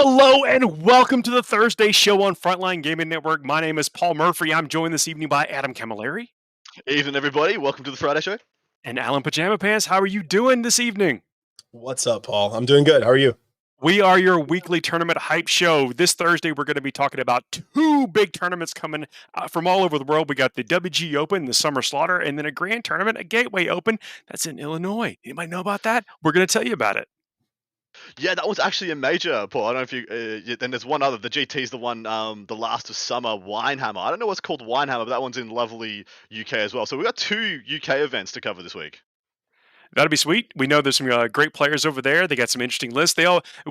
Hello and welcome to the Thursday show on Frontline Gaming Network. My name is Paul Murphy. I'm joined this evening by Adam Camilleri Evening, everybody. Welcome to the Friday show. and Alan Pajama Pants. How are you doing this evening? What's up, Paul? I'm doing good. How are you? We are your weekly tournament hype show. This Thursday, we're going to be talking about two big tournaments coming from all over the world. We got the WG Open, the Summer Slaughter, and then a grand tournament, a Gateway Open. That's in Illinois. Anybody know about that? We're going to tell you about it. Yeah, that was actually a major, Paul. I don't know if you. Then there's one other. The GT's the one, the last of summer, Winehammer. I don't know what's called Winehammer, but that one's in lovely UK as well. So we got two UK events to cover this week. That'll be sweet. We know there's some great players over there. They got some interesting lists.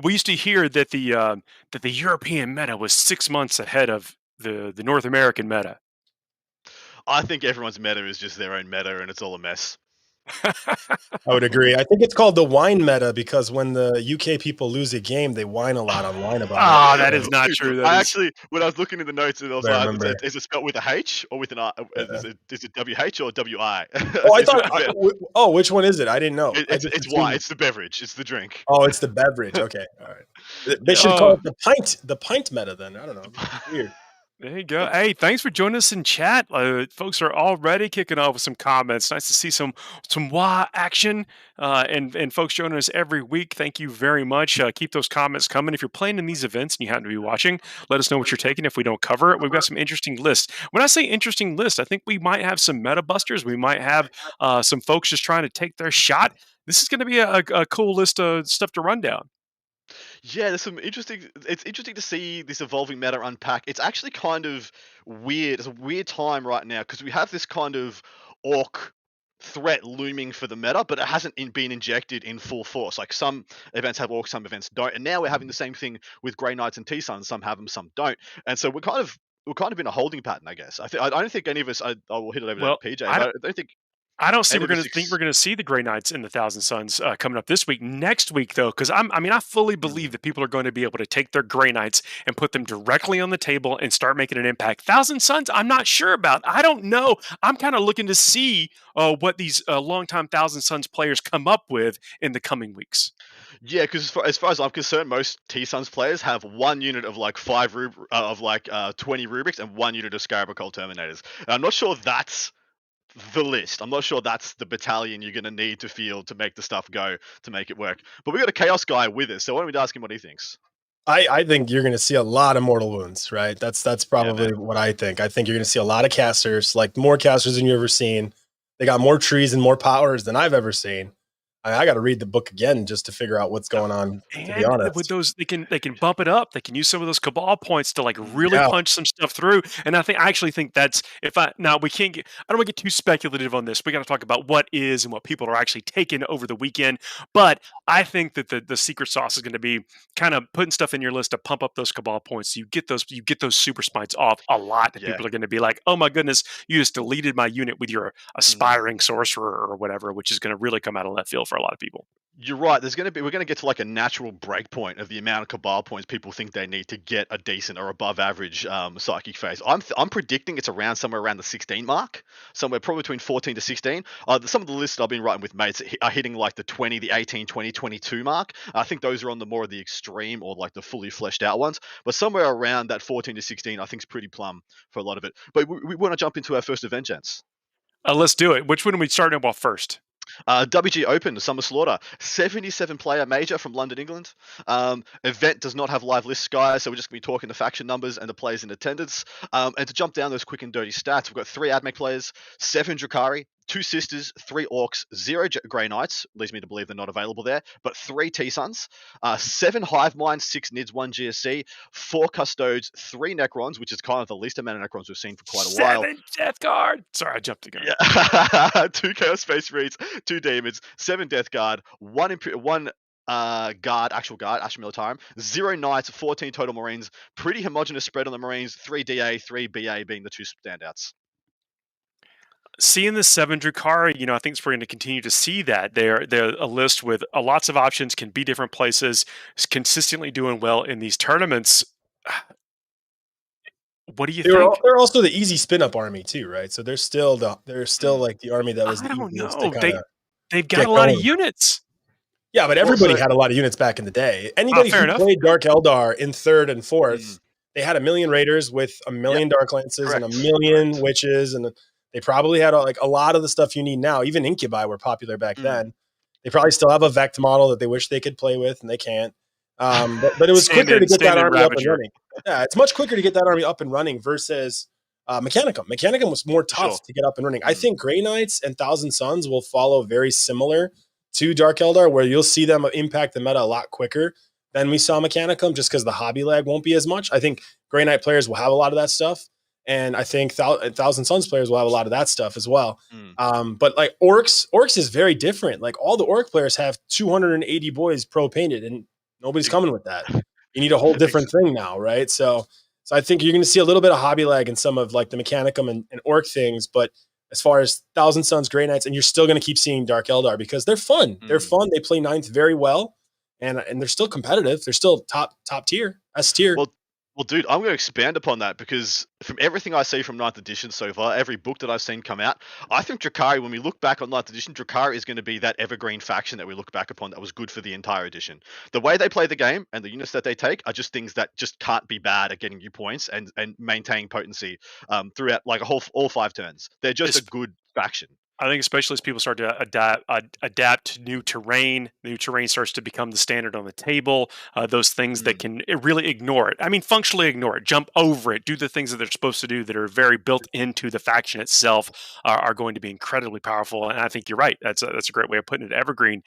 We used to hear that the European meta was 6 months ahead of the North American meta. I think everyone's meta is just their own meta, and it's all a mess. I would agree. I think it's called the wine meta because when the UK people lose a game, they whine a lot online about Oh, it. that is not true. Actually, when I was looking in the notes, I was I like, remember. is it spelled with a H or with an I? Is it WH or WI? Oh, I thought. Which one is it? I didn't know. It's Y. It's the beverage. It's the drink. Oh, it's the beverage. Okay, all right. They should call it the pint meta then. I don't know. Weird. There you go. Hey, thanks for joining us in chat. Folks are already kicking off with some comments. Nice to see some WA action and folks joining us every week. Thank you very much. Keep those comments coming. If you're playing in these events and you happen to be watching, let us know what you're taking. If we don't cover it, we've got some interesting lists. When I say interesting lists, I think we might have some meta busters. We might have some folks just trying to take their shot. This is going to be a cool list of stuff to run down. Yeah, there's some interesting. It's interesting to see this evolving meta unpack. It's actually kind of weird. It's a weird time right now because we have this kind of orc threat looming for the meta, but it hasn't been injected in full force. Like some events have orcs, some events don't, and now we're having the same thing with Grey Knights and T-Suns. Some have them, some don't, and so we're kind of in a holding pattern, I guess. I don't think any of us. I will hit it over to PJ. I don't think. I don't think we're going to see the Grey Knights in the Thousand Suns coming up this week. Next week, though, because I fully believe that people are going to be able to take their Grey Knights and put them directly on the table and start making an impact. Thousand Suns, I'm not sure about. I don't know. I'm kind of looking to see what these longtime Thousand Suns players come up with in the coming weeks. Yeah, because as far as I'm concerned, most T-Suns players have one unit of like 20 Rubrics and one unit of Scarabocol Terminators. And I'm not sure that's the list. I'm not sure that's the battalion you're going to need to field to make the stuff go, to make it work. But we got a Chaos guy with us, so why don't we ask him what he thinks? I think you're going to see a lot of Mortal Wounds, right? That's probably what I think. I think you're going to see a lot of casters, like more casters than you've ever seen. They got more trees and more powers than I've ever seen. I got to read the book again just to figure out what's going on. And to be honest, with those, they can bump it up. They can use some of those Cabal points to like really punch some stuff through. And I actually think that's we can't get. I don't want to get too speculative on this. We got to talk about what is and what people are actually taking over the weekend. But I think that the secret sauce is going to be kind of putting stuff in your list to pump up those Cabal points. So you get those super smites off a lot. That people are going to be like, oh my goodness, you just deleted my unit with your aspiring sorcerer or whatever, which is going to really come out of left field for a lot of people. You're right. We're going to get to like a natural break point of the amount of Cabal points people think they need to get a decent or above average psychic phase. I'm predicting it's somewhere around the 16 mark, somewhere probably between 14 to 16. Some of the lists I've been writing with mates are hitting like the 20, the 18, 20, 22 mark. I think those are on the more of the extreme or like the fully fleshed out ones. But somewhere around that 14 to 16, I think is pretty plumb for a lot of it. But we want to jump into our first event, gents. Let's do it. Which one are we starting off first? WG Open, Summer Slaughter, 77 player major from London, England. Event does not have live lists, guys, so we're just going to be talking the faction numbers and the players in attendance. And to jump down those quick and dirty stats, we've got 3 AdMech players, 7 Drakari, 2 Sisters, 3 Orcs, 0 Grey Knights, leads me to believe they're not available there, but 3 T-Suns, 7 Hive Minds, 6 Nids, 1 GSC, 4 Custodes, 3 Necrons, which is kind of the least amount of Necrons we've seen for quite a while. 7 Death Guard! Sorry, I jumped again. Yeah. 2 Chaos Space Marines, 2 Demons, 7 Death Guard, 1 guard, actual guard, Astra Militarum, 0 Knights, 14 total Marines, pretty homogenous spread on the Marines, 3 DA, 3 BA being the 2 standouts. Seeing the 7 Drakari, I think we're going to continue to see that. They're a list with lots of options, can be different places, is consistently doing well in these tournaments. What do you think? They're also the easy spin-up army too, right? So they're still like the army that was the easiest to They've got a lot of units. Yeah, but Well, everybody so had a lot of units back in the day. Anybody Fair who enough. played Dark Eldar in 3rd and 4th, mm, they had a million raiders with a yep, million Dark Lances and a correct, million correct. witches, and they probably had like a lot of the stuff you need now. Even Incubi were popular back Mm. then. They probably still have a Vect model that they wish they could play with, and they can't. But it was quicker to get that Stand-in army up and Ravager. running. Yeah, it's much quicker to get that army up and running versus Mechanicum. Mechanicum was more For sure. tough to get up and running. I Mm. think Grey Knights and Thousand Suns will follow very similar to Dark Eldar, where you'll see them impact the meta a lot quicker than we saw Mechanicum, just because the hobby lag won't be as much. I think Grey Knight players will have a lot of that stuff, and I think Thousand Suns players will have a lot of that stuff as well. Mm. But like orcs is very different. Like all the orc players have 280 boys pro painted, and nobody's Ex- coming with that. You need a whole different ex- thing now, right? So I think you're going to see a little bit of hobby lag in some of like the Mechanicum and orc things, but as far as Thousand Suns, Grey Knights, and you're still going to keep seeing Dark Eldar because they're fun. They're mm. fun. They play ninth very well, and they're still competitive. They're still top tier, S tier. Well, well, dude, I'm going to expand upon that because from everything I see from Ninth Edition so far, every book that I've seen come out, I think Drakari, when we look back on Ninth Edition, Drakari is going to be that evergreen faction that we look back upon that was good for the entire edition. The way they play the game and the units that they take are just things that just can't be bad at getting you points and maintaining potency throughout like all 5 turns. They're just a It's good faction. I think especially as people start to adapt to new terrain, new terrain starts to become the standard on the table. Those things that Mm. can really ignore it. I mean, functionally ignore it, jump over it, do the things that they're supposed to do that are very built into the faction itself are going to be incredibly powerful. And I think you're right. That's a great way of putting it. Evergreen.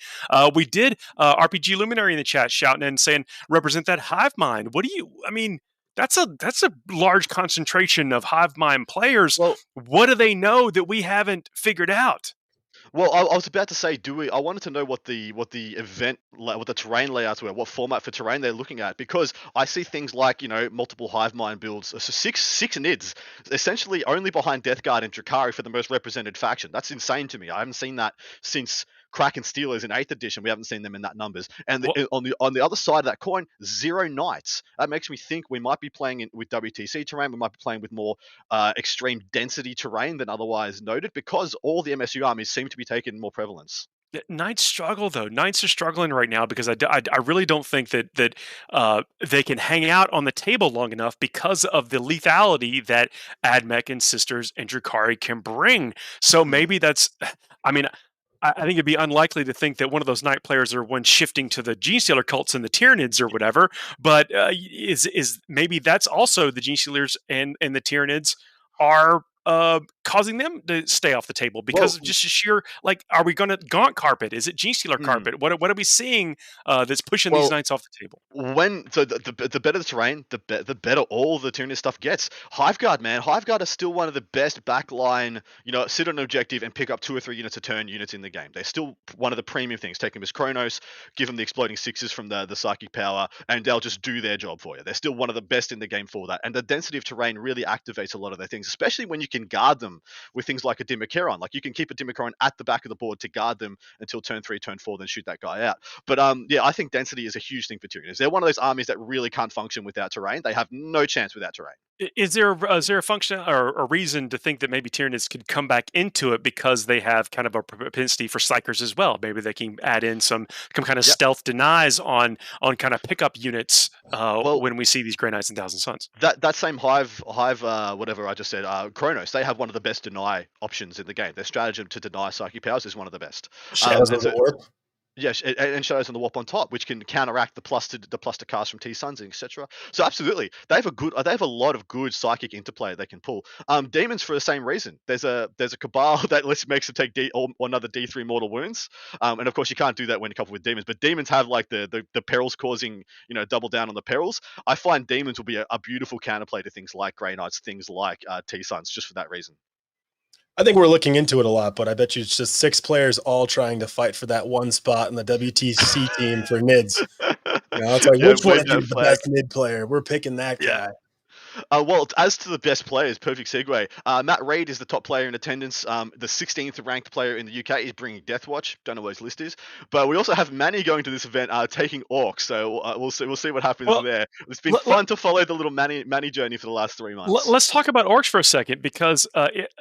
We did RPG Luminary in the chat shouting and saying represent that hive mind. What do you? I mean. That's a large concentration of hive mind players. Well, What do they know that we haven't figured out? Well, I was about to say, do we? I wanted to know what the event, what the terrain layouts were, what format for terrain they're looking at, because I see things like multiple hive mind builds, so six nids, essentially only behind Death Guard and Drakari for the most represented faction. That's insane to me. I haven't seen that since Kraken Steelers in 8th edition. We haven't seen them in that numbers. And Well, on the other side of that coin, 0 knights. That makes me think we might be playing with WTC terrain. We might be playing with more extreme density terrain than otherwise noted, because all the MSU armies seem to be taking more prevalence. Knights struggle though. Knights are struggling right now because I really don't think that they can hang out on the table long enough because of the lethality that Admech and Sisters and Drakari can bring. So Mm. maybe that's. I mean, I think it'd be unlikely to think that one of those knight players are one shifting to the Gene Stealer cults and the Tyranids or whatever. But is maybe that's also the Gene Stealers and the Tyranids are causing them to stay off the table because Well, of just a sheer like, are we going to gaunt carpet? Is it Gene Stealer mm, carpet? What are we seeing that's pushing these well, knights off the table? the better the terrain, the better all the Tyrannid stuff gets. Hiveguard, man, Hiveguard are still one of the best backline. Sit on an objective and pick up 2 or 3 units a turn units in the game. They're still one of the premium things. Take them as Chronos, give them the exploding sixes from the psychic power, and they'll just do their job for you. They're still one of the best in the game for that. And the density of terrain really activates a lot of their things, especially when you can guard them with things like a Dimmercaron. Like you can keep a Dimmercaron at the back of the board to guard them until turn 3, turn 4, then shoot that guy out. But yeah, I think density is a huge thing for Tyranids. They're one of those armies that really can't function without terrain. They have no chance without terrain. Is there a function or a reason to think that maybe Tyranids could come back into it because they have kind of a propensity for psychers as well? Maybe they can add in some kind of Yep. stealth denies on kind of pickup units Well, when we see these Grey Knights and Thousand Suns. that same hive whatever I just said, Chronos, they have one of the best deny options in the game. Their stratagem to deny psychic powers is one of the best. Shadows And of the so Warp. Yes, and Shadows on the Warp on top, which can counteract the plus to cast from T Suns, etc. So absolutely, they have a lot of good psychic interplay they can pull. Demons for the same reason. There's a cabal that makes them take or another D3 mortal wounds, and of course you can't do that when you couple with demons. But demons have like the perils causing double down on the perils. I find demons will be a beautiful counterplay to things like Grey Knights, things like T Suns, just for that reason. I think we're looking into it a lot, but I bet you it's just 6 players all trying to fight for that one spot in the WTC team for NIDS. It's like, Yeah, which one wave of you that is the flag. best NID player? We're picking that Yeah. guy. Well, as to the best players, perfect segue. Matt Reid is the top player in attendance. The 16th ranked player in the UK is bringing Deathwatch. Don't know what his list is, but we also have Manny going to this event, taking Orcs. So we'll see. We'll see what happens Well, there. It's been fun to follow the little Manny journey for the last 3 months. Let's talk about orcs for a second because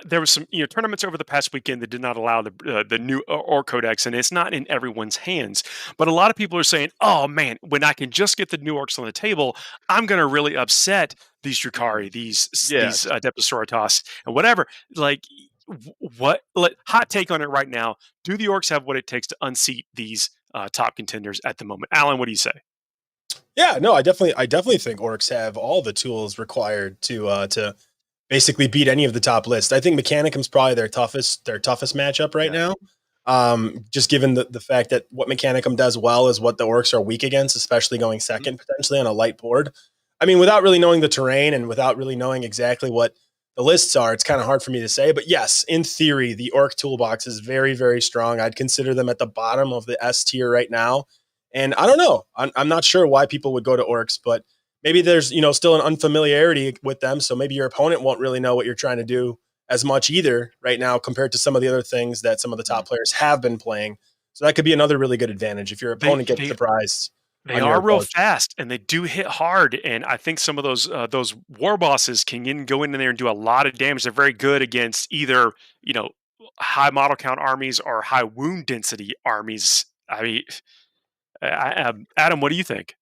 there was some tournaments over the past weekend that did not allow the new orc codex, and it's not in everyone's hands. But a lot of people are saying, "Oh man, when I can just get the new orcs on the table, I'm going to really upset these Drukhari, Yeah. these Adeptus and whatever." Like, what? Hot take on it right now: do the orcs have what it takes to unseat these top contenders at the moment? Alan, what do you say? Yeah, no, I definitely think orcs have all the tools required to basically beat any of the top lists. I think Mechanicum's probably their toughest matchup right Yeah. now. Just given the fact that what Mechanicum does well is what the orcs are weak against, especially going second potentially on a light board. I mean, without really knowing the terrain and without really knowing exactly what the lists are, it's kind of hard for me to say. But yes, in theory, the orc toolbox is very, very strong. I'd consider them at the bottom of the S tier right now. And I don't know. I'm not sure why people would go to orcs, but maybe there's still an unfamiliarity with them. So maybe your opponent won't really know what you're trying to do as much either right now compared to some of the other things that some of the top players have been playing. So that could be another really good advantage if your They opponent gets they surprised They on your are real approach. fast and they do hit hard. And I think some of those war bosses can go in there and do a lot of damage. They're very good against either, high model count armies or high wound density armies. I mean, Adam, what do you think?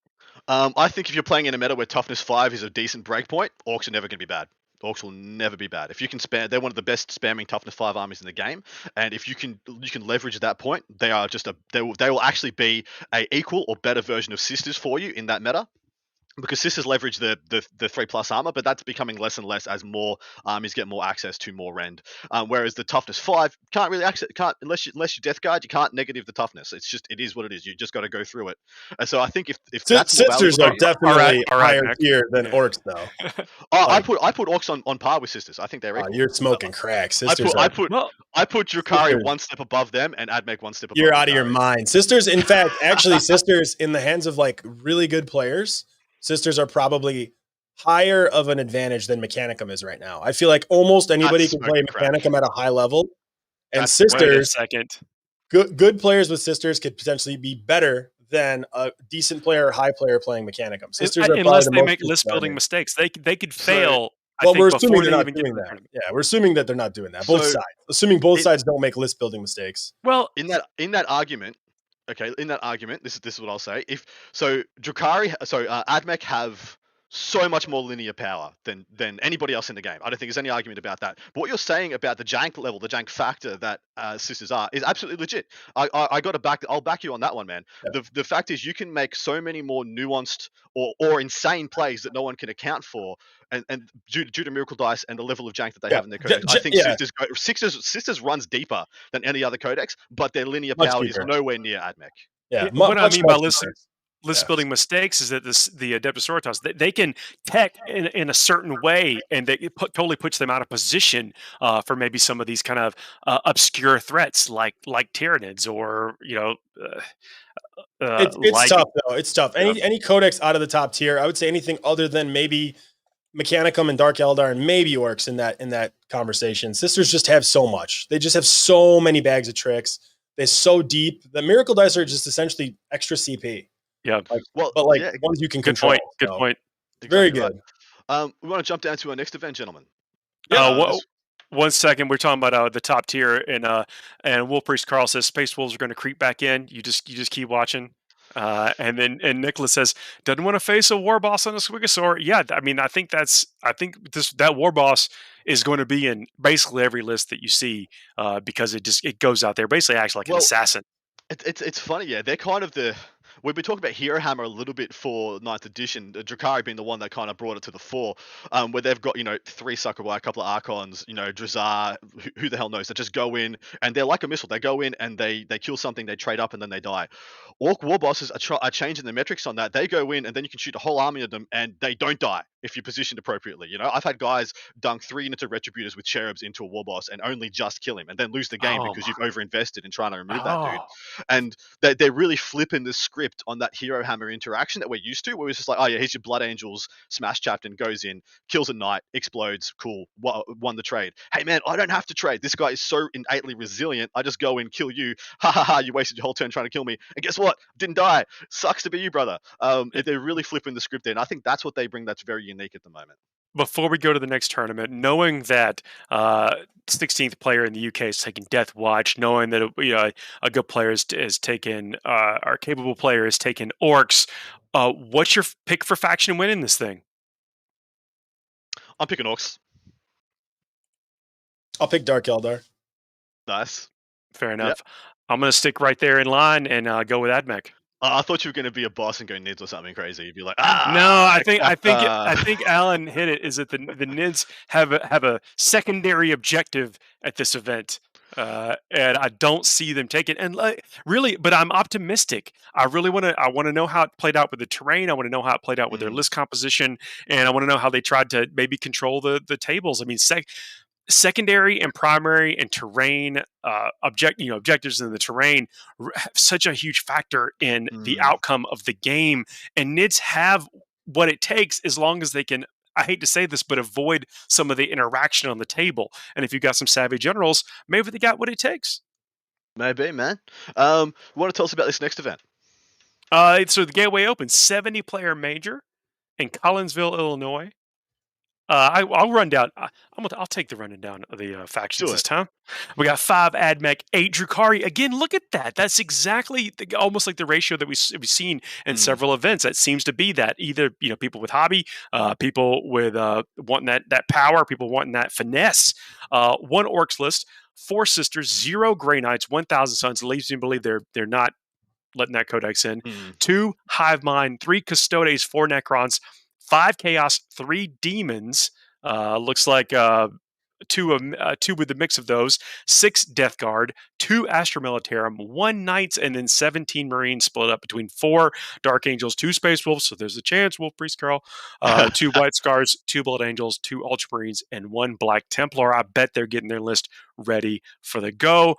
I think if you're playing in a meta where toughness 5 is a decent breakpoint, orcs are never going to be bad. Orcs will never be bad. If you can spam, they're one of the best spamming toughness 5 armies in the game. And if you can leverage that point, they are just they will actually be a equal or better version of sisters for you in that meta. Because sisters leverage the 3+ armor, but that's becoming less and less as more armies get more access to more rend. Whereas the toughness 5 can't really access, can't unless you death guard, you can't negative the toughness. It's just, it is what it is. You just got to go through it. And so I think if that's more Sisters valuable are to you, definitely All right, higher Mac. tier than Yeah. orcs, though. I Like, put orcs on par with sisters. I think they're equal. you're smoking crack. I Sisters put are I put Well, I put Drukhari sisters. one step above them, and Admech one step above You're out of your Drukhari. mind. Sisters, in fact, actually, sisters in the hands of like really good players, sisters are probably higher of an advantage than Mechanicum is right now. I feel like almost anybody That's can play smoking crack. Mechanicum at a high level, and That's smoking. wait a sisters, second. good players with sisters could potentially be better than a decent player or high player playing Mechanicum. Sisters are probably Unless the they most make list building disarming. mistakes, they could So fail. I Well, we're think assuming before they're they not even get doing to the that. tournament. Yeah, we're assuming that they're not doing that. Both so sides. Assuming both in sides don't make list building mistakes. Well, in that argument, okay, in that argument, this is what I'll say. If so, Admech have so much more linear power than anybody else in the game. I don't think there's any argument about that. But what you're saying about the jank level, the jank factor that sisters are, is absolutely legit. I got to back. I'll back you on that one, man. Yeah. The fact is, you can make so many more nuanced or insane plays that no one can account for, and due to Miracle Dice and the level of jank that they Yeah, have in their codex, I think yeah, sisters runs deeper than any other codex, but their linear much power is deeper. nowhere near Admech. Yeah, what I much mean by much list deeper. list Yeah. building mistakes is that the Adeptus Sororitas they can tech in a certain way, and totally puts them out of position for maybe some of these kind of obscure threats like Tyranids or It's like tough though. It's tough. Yeah. Any codex out of the top tier, I would say anything other than maybe Mechanicum and Dark Eldar and maybe Orcs in that conversation. Sisters just have so much. They just have so many bags of tricks. They're so deep. The Miracle Dice are just essentially extra CP. yeah. Like, Well, but like yeah, ones you can Good control. point. Good So, point. very exactly right. good. We want to jump down to our next event, gentlemen. Yeah. This- One second, we're talking about the top tier, and Wolf Priest Carl says Space Wolves are going to creep back in. You just keep watching. And then Nicholas says doesn't want to face a war boss on a Squigosaur. Yeah, I mean, I think that war boss is going to be in basically every list that you see because it goes out there, basically acts like an Well, assassin. It's funny, yeah. They're kind of we've been talking about Hero Hammer a little bit for 9th edition. Drakari being the one that kind of brought it to the fore, where they've got 3 Suckerby, a couple of Archons, Drazar, who the hell knows? That just go in and they're like a missile. They go in and they kill something, they trade up, and then they die. Orc war bosses are changing the metrics on that. They go in and then you can shoot a whole army of them and they don't die if you're positioned appropriately. I've had guys dunk 3 units of Retributors with Cherubs into a war boss and only just kill him and then lose the game Oh because you've overinvested in trying to remove that dude. oh, And they're really flipping the script script on that hero hammer interaction that we're used to, where it's just like, oh yeah, here's your Blood Angels smash captain, goes in, kills a knight, explodes, cool, won the trade. Hey man, I don't have to trade. This guy is so innately resilient. I just go in, kill you. Ha ha ha! You wasted your whole turn trying to kill me, and guess what? Didn't die. Sucks to be you, brother. They're really flipping the script there, and I think that's what they bring that's very unique at the moment. Before we go to the next tournament, knowing that 16th player in the UK is taking Death Watch, knowing that a good player is taken, our capable player is taking Orcs, what's your pick for faction win in this thing? I'm picking Orcs. I'll pick Dark Eldar. Nice. Fair enough. Yep. I'm going to stick right there in line and go with Admech. I thought you were going to be a boss and go Nids or something crazy. You'd be like, no, I think Alan hit it. Is that the Nids have a secondary objective at this event, and I don't see them take it. And really, but I'm optimistic. I really want to know how it played out with the terrain. I want to know how it played out with their list composition, and I want to know how they tried to maybe control the tables. I mean, secondary and primary and terrain objectives in the terrain have such a huge factor in the outcome of the game, and Nids have what it takes as long as they can, I hate to say this, but avoid some of the interaction on the table. And if you've got some savvy generals, maybe they got what it takes. Maybe, man. You want to tell us about this next event? So the Gateway Open 70 player major in Collinsville, Illinois. I'll run down. I'll take the running down of the factions this time. We got 5 Admech, 8 Drukhari. Again, look at that. That's exactly almost like the ratio that we've seen in several events. That seems to be that either people with hobby, people with wanting that power, people wanting that finesse. 1 Orcs list, 4 Sisters, 0 Grey Knights, 1,000 Sons. Leaves me to believe they're not letting that Codex in. 2 Hive Mind, 3 Custodes, 4 Necrons, 5 Chaos, 3 Demons. Looks like 2 with the mix of those. 6 Death Guard, 2 Astra Militarum, 1 Knights, and then 17 Marines split up between 4 Dark Angels, 2 Space Wolves. So there's a chance, Wolf Priest Carl. 2 White Scars, 2 Blood Angels, 2 Ultramarines, and 1 Black Templar. I bet they're getting their list ready for the go.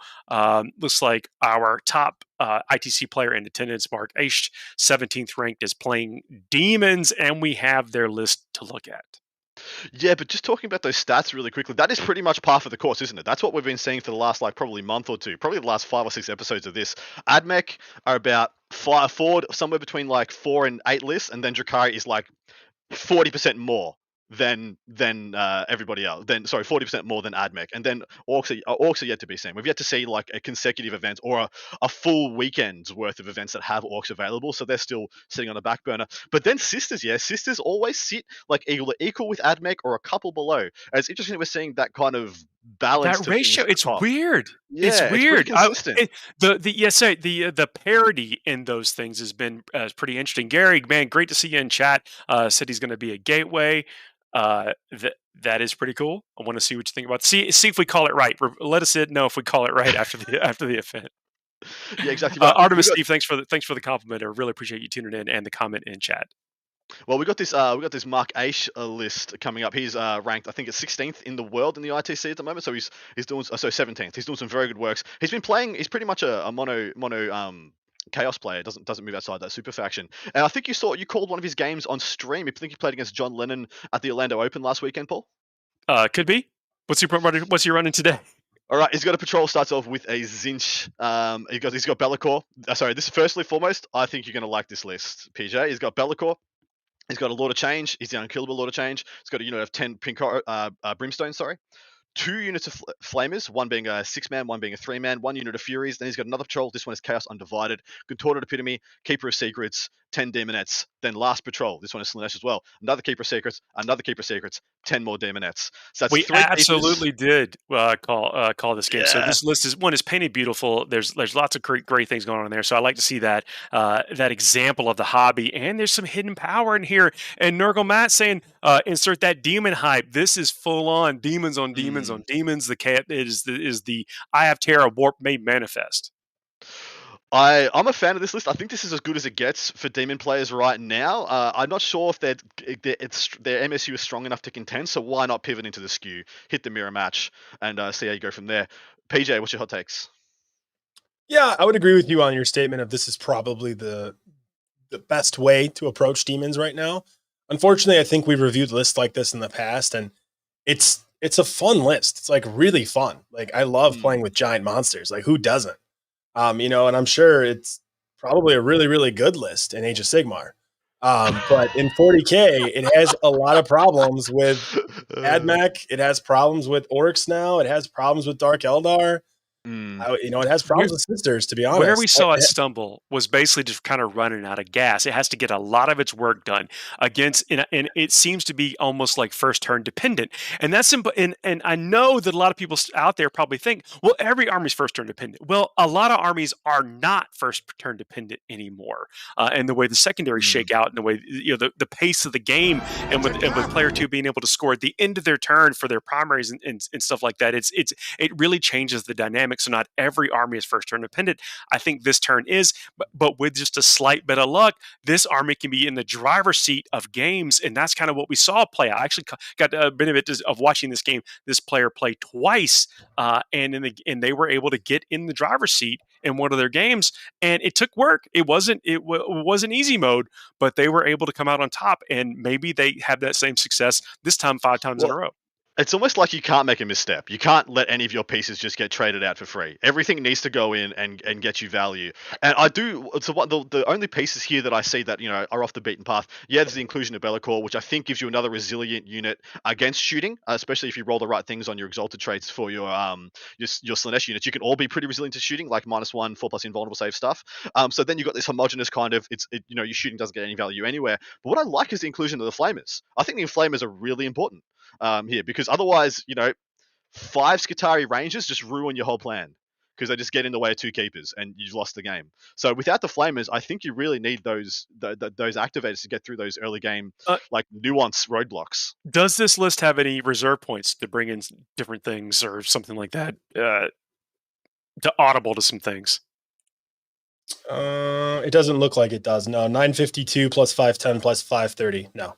Looks like our top ITC player in attendance, Mark Aish, 17th ranked, is playing Demons, and we have their list to look at. Yeah, but just talking about those stats really quickly, that is pretty much par for the course, isn't it? That's what we've been seeing for the last probably month or two, probably the last 5 or 6 episodes of this. Admech are about forward somewhere between 4 and 8 lists, and then Drukhari is 40% more than everybody else. 40% more than Admech, and then Orcs are yet to be seen. We've yet to see a consecutive event or a full weekend's worth of events that have Orcs available, so they're still sitting on the back burner. But then Sisters always sit equal with Admech or a couple below. And it's interesting that we're seeing that kind of balance. That ratio, it's weird. Yeah, it's weird. Consistent. The parity in those things has been pretty interesting. Gary, man, great to see you in chat. Said he's going to be a gateway. That is pretty cool. I want to see what you think about. See if we call it right. Let us know if we call it right after the event. Yeah, exactly. Right. Artemis Steve, thanks for the compliment. I really appreciate you tuning in and the comment in chat. Well, we got this Mark Aish list coming up. He's ranked, I think it's 16th in the world in the ITC at the moment. So he's doing 17th. He's doing some very good works. He's been playing. He's pretty much a mono Chaos player. Doesn't move outside that super faction. And I think you called one of his games on stream. I think he played against John Lennon at the Orlando Open last weekend, Paul. Could be. What's he running today? All right, he's got a patrol. Starts off with a Zinch. He's got Be'lakor. Sorry, this firstly foremost, I think you're going to like this list, PJ. He's got Be'lakor. He's got a Lord of Change. He's the unkillable Lord of Change. He's got a unit of 10 Brimstone, 2 units of Flamers, one being a 6-man, one being a 3-man, 1 unit of Furies. Then he's got another patrol. This one is Chaos Undivided. Contorted Epitome, Keeper of Secrets, 10 Demonettes. Then last patrol. This one is Slanesh as well. Another Keeper of Secrets, 10 more Demonettes. So that's we 3 absolutely did call this game. Yeah. So this list is painted beautiful. There's lots of great things going on in there. So I like to see that example of the hobby. And there's some hidden power in here. And Nurgle Matt saying, insert that demon hype. This is full on demons on demons on demons. The cat is the I have Terra warp made manifest. I'm a fan of this list. I think this is as good as it gets for demon players right now. I'm not sure if their MSU is strong enough to contend, so why not pivot into the skew, hit the mirror match, and see how you go from there. PJ, what's your hot takes? Yeah, I would agree with you on your statement of this is probably the the best way to approach demons right now. Unfortunately, I think we've reviewed lists like this in the past, and it's a fun list. It's like really fun. Like I love playing with giant monsters. Like who doesn't? And I'm sure it's probably a really, really good list in Age of Sigmar. But in 40K, it has a lot of problems with AdMech. It has problems with Orcs now. It has problems with Dark Eldar. It has problems with Sisters, to be Where we honest. saw it stumble was basically just kind of running out of gas. It has to get a lot of its work done against, and it seems to be almost like first turn dependent. And that's simple. And I know that a lot of people out there probably think, well, every army's first turn dependent. Well, a lot of armies are not first turn dependent anymore. And the way the secondaries shake out, and the way the pace of the game, and with player two being able to score at the end of their turn for their primaries and stuff like that, it really changes the dynamic. So not every army is first turn dependent. I think this turn is, but with just a slight bit of luck, this army can be in the driver's seat of games, and that's kind of what we saw play out. I actually got a benefit of watching this game. This player play twice, and they were able to get in the driver's seat in one of their games, and it took work. It wasn't easy mode, but they were able to come out on top, and maybe they have that same success this time 5 times in a row. It's almost like you can't make a misstep. You can't let any of your pieces just get traded out for free. Everything needs to go in and get you value. And I do. So what the only pieces here that I see that are off the beaten path. Yeah, there's the inclusion of Bellicor, which I think gives you another resilient unit against shooting, especially if you roll the right things on your exalted traits for your Slanesh units. You can all be pretty resilient to shooting, like -1, 4+ invulnerable save stuff. So then you've got this homogenous kind of your shooting doesn't get any value anywhere. But what I like is the inclusion of the Flamers. I think the Flamers are really important. Here, because otherwise, 5 Skitarii Rangers just ruin your whole plan because they just get in the way of 2 keepers and you've lost the game. So without the Flamers, I think you really need those activators to get through those early game nuance roadblocks. Does this list have any reserve points to bring in different things or something like that to audible to some things? It doesn't look like it does. No, 952 plus 510 plus 530. No.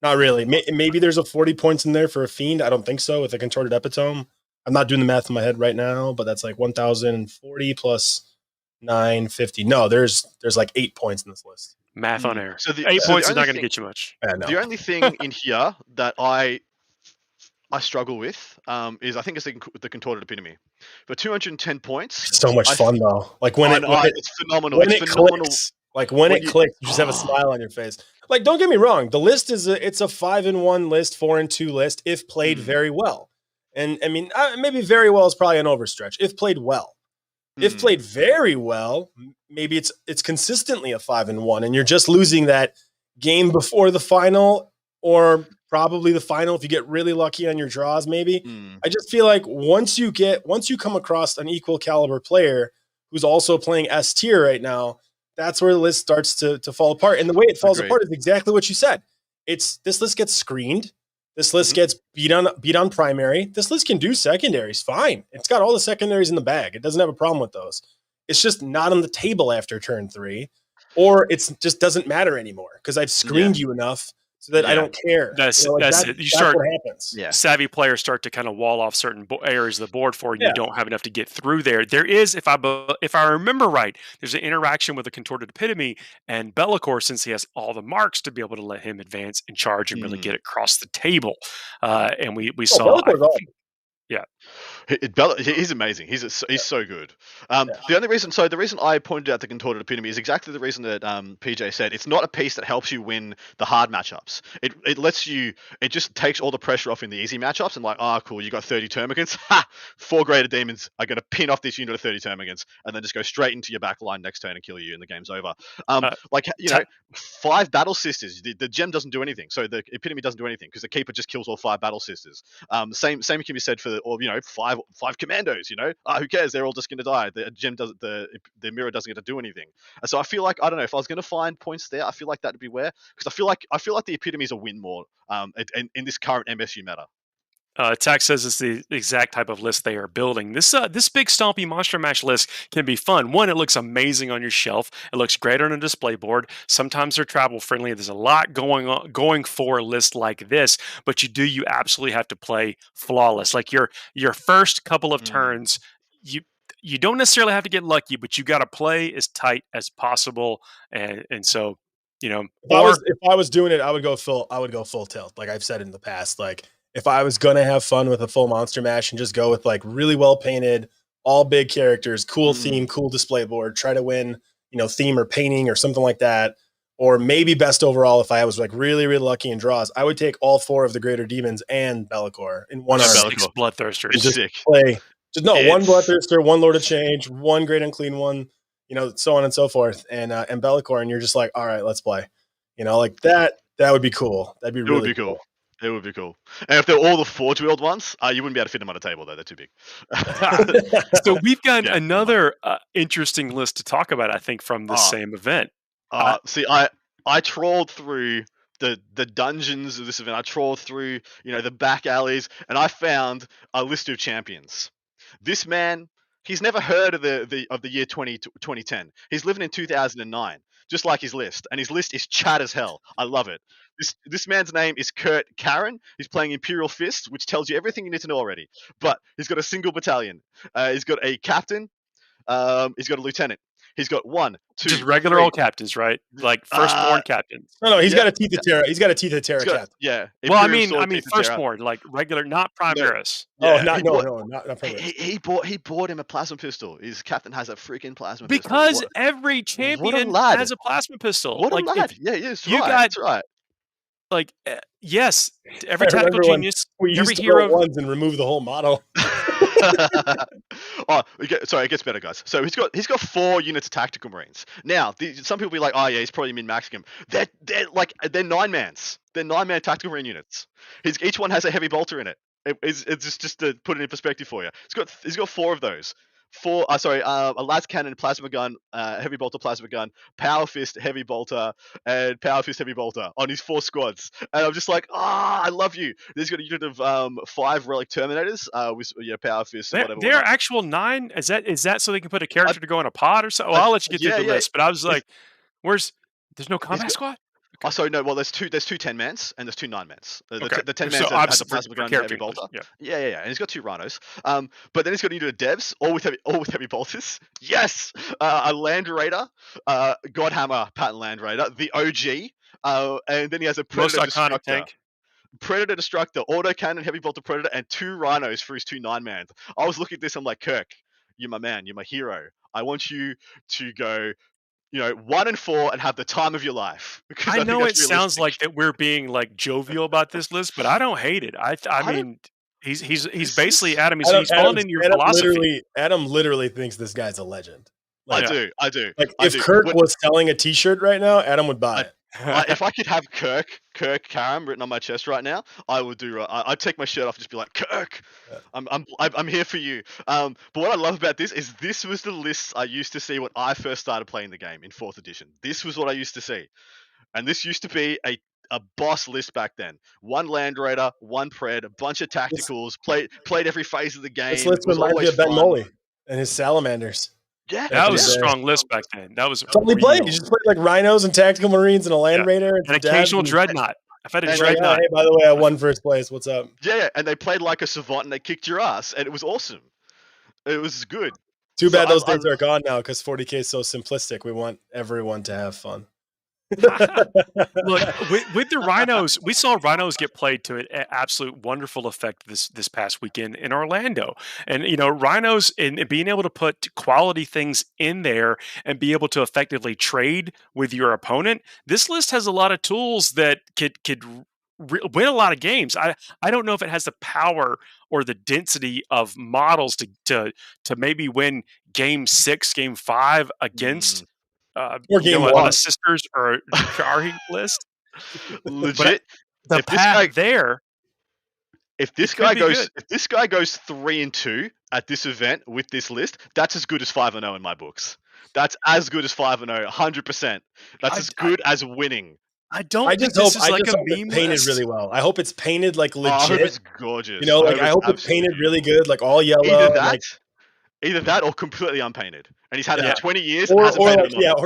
Not really. Maybe there's a 40 points in there for a Fiend. I don't think so with a Contorted Epitome. I'm not doing the math in my head right now, but that's like 1,040 plus 950. No, there's like 8 points in this list. Math on air. So 8 points is not going to get you much. No. The only thing in here that I struggle with is I think it's the Contorted Epitome. For 210 points. It's so much fun though. Like it's phenomenal. When it clicks. Like when it clicks, you just have a smile on your face. Like, don't get me wrong. The list it's a 5-1 list, 4-2 list if played very well. And I mean, maybe very well is probably an overstretch. If played well, if played very well, maybe it's consistently a 5-1, and you're just losing that game before the final, or probably the final if you get really lucky on your draws. Maybe I just feel like once you come across an equal caliber player who's also playing S tier right now, that's where the list starts to fall apart. And the way it falls apart is exactly what you said. This list gets screened. This list gets beat on primary. This list can do secondaries fine. It's got all the secondaries in the bag. It doesn't have a problem with those. It's just not on the table after turn 3, or it just doesn't matter anymore because I've screened you enough so that I don't care. That's it. That's what happens. Savvy players start to kind of wall off certain areas of the board for you. You don't have enough to get through there. There is, if I remember right, there's an interaction with a Contorted Epitome and Bellicor, since he has all the marks to be able to let him advance and charge and really get across the table. And we saw. Yeah, he's amazing. He's so good. The reason I pointed out the Contorted Epitome is exactly the reason that PJ said. It's not a piece that helps you win the hard matchups. It lets you. It just takes all the pressure off in the easy matchups. And cool, you got 30 termagants. 4 greater demons are going to pin off this unit of 30 termagants, and then just go straight into your back line next turn and kill you, and the game's over. 5 battle sisters. The gem doesn't do anything, so the Epitome doesn't do anything because the keeper just kills all 5 battle sisters. Same can be said for 5 commandos. Who cares? They're all just going to die. The gem doesn't. The mirror doesn't get to do anything. So I feel like, I don't know, if I was going to find points there, I feel like that'd be where, because I feel like the Epitome is a win more. In this current MSU meta. Tax says it's the exact type of list they are building. This big stompy monster mash list can be fun. One, it looks amazing on your shelf. It looks great on a display board. Sometimes they're travel friendly. There's a lot going for a list like this, but you absolutely have to play flawless. Like your first couple of turns, you don't necessarily have to get lucky, but you got to play as tight as possible, and so or If I was doing it, I would go full tilt. Like I've said in the past, like if I was gonna have fun with a full monster mash and just go with like really well painted, all big characters, cool theme, cool display board, try to win, theme or painting or something like that. Or maybe best overall if I was like really, really lucky in draws, I would take all 4 of the greater demons and Be'lakor in one army. 6 bloodthirsters. It's just sick. play one bloodthirster, one Lord of Change, one great unclean one, so on and so forth, and Be'lakor, and you're just like, all right, let's play. Like that would be cool. That'd be really cool. It would be cool. And if they're all the Forge Wield ones, you wouldn't be able to fit them on a table, though. They're too big. So we've got another interesting list to talk about, I think, from the same event. See, I trawled through the dungeons of this event. I trawled through, the back alleys, and I found a list of champions. This man, he's never heard of the year 2010. He's living in 2009. Just like his list, and his list is chat as hell. I love it. This man's name is Kurt Karen. He's playing Imperial Fist, which tells you everything you need to know already. But he's got a single battalion. He's got a captain. He's got a lieutenant. He's got 1, 2, just regular 3. old captains, right? Like firstborn captains. No, he's got a Teeth of Terra. He's got a Teeth of Terra captain. Yeah. Well, I mean firstborn, like regular, not Primaris. No, not Primaris. He bought him a plasma pistol. His captain has a freaking plasma pistol. Because every champion has a plasma pistol. What a lad. Yeah, yes, that's right. Like, yes, every tactical genius, every hero ones and remove the whole model. Sorry, it gets better, guys. So he's got 4 units of tactical marines. Now, some people be like, oh yeah, he's probably min-maxing him. They're 9-mans. They're 9-man tactical marine units. Each one has a heavy bolter in it. It's just to put it in perspective for you. He's got 4 of those. A las cannon, plasma gun, heavy bolter, plasma gun, power fist, heavy bolter, and power fist, heavy bolter on his 4 squads. And I'm just like, I love you. He's got a unit of 5 relic terminators with power fist. They're actual 9. Is that so they can put a character to go in a pod or so? Oh, I'll let you get through the list. But I was like, there's no combat squad? Oh, sorry, no. Well, there's two 10-mans and there's 2 9-mans. The 10-mans so has the plasma gun and heavy bolter. Yeah. And he's got 2 rhinos. But then he's got into devs, all with heavy bolters. Yes, a Land Raider, Godhammer pattern Land Raider, the OG, and then he has a Predator Destructor. Tank. Predator Destructor, autocannon, heavy bolter Predator, and 2 rhinos for his 2 9-mans. I was looking at this, I'm like, Kirk, you're my man, you're my hero. I want you to go 1 and 4 and have the time of your life. I know it sounds like that we're being like jovial about this list, but I don't hate it. I mean, he's basically Adam. He's fallen into your philosophy. Adam literally thinks this guy's a legend. Like, I do. Like if Kirk was selling a T-shirt right now, Adam would buy it. If I could have Kirk Karam written on my chest right now, I would do. I'd take my shirt off and just be like, Kirk, I'm here for you. But what I love about this is this was the lists I used to see when I first started playing the game in 4th edition. This was what I used to see, and this used to be a boss list back then. 1 Land Raider, 1 Pred, a bunch of tacticals. Played every phase of the game. This list reminds me of Ben Molly and his salamanders. Yeah, that was a strong list back then. That was all he played. You just played like rhinos and tactical marines and a Land Raider and occasional dreadnought. I've had a dreadnought. Hey, by the way, I won first place. What's up? Yeah, and they played like a savant and they kicked your ass, and it was awesome. It was good. Too bad those days are gone now because 40K is so simplistic. We want everyone to have fun. Look, with the rhinos, we saw rhinos get played to an absolute wonderful effect this past weekend in Orlando. And rhinos and being able to put quality things in there and be able to effectively trade with your opponent. This list has a lot of tools that could win a lot of games. I don't know if it has the power or the density of models to maybe win game 6, game 5 against or game 1. A sisters or Jari list. Legit. The path there. If this guy goes 3 and 2 at this event with this list, that's as good as 5 and 0 in my books. That's as good as 5 and 0, 100%. That's as good as winning. I hope it's painted really well. I hope it's painted like legit. I hope it's gorgeous. I hope it's painted really good, like all yellow. Either that or completely unpainted. And he's had it for 20 years. Or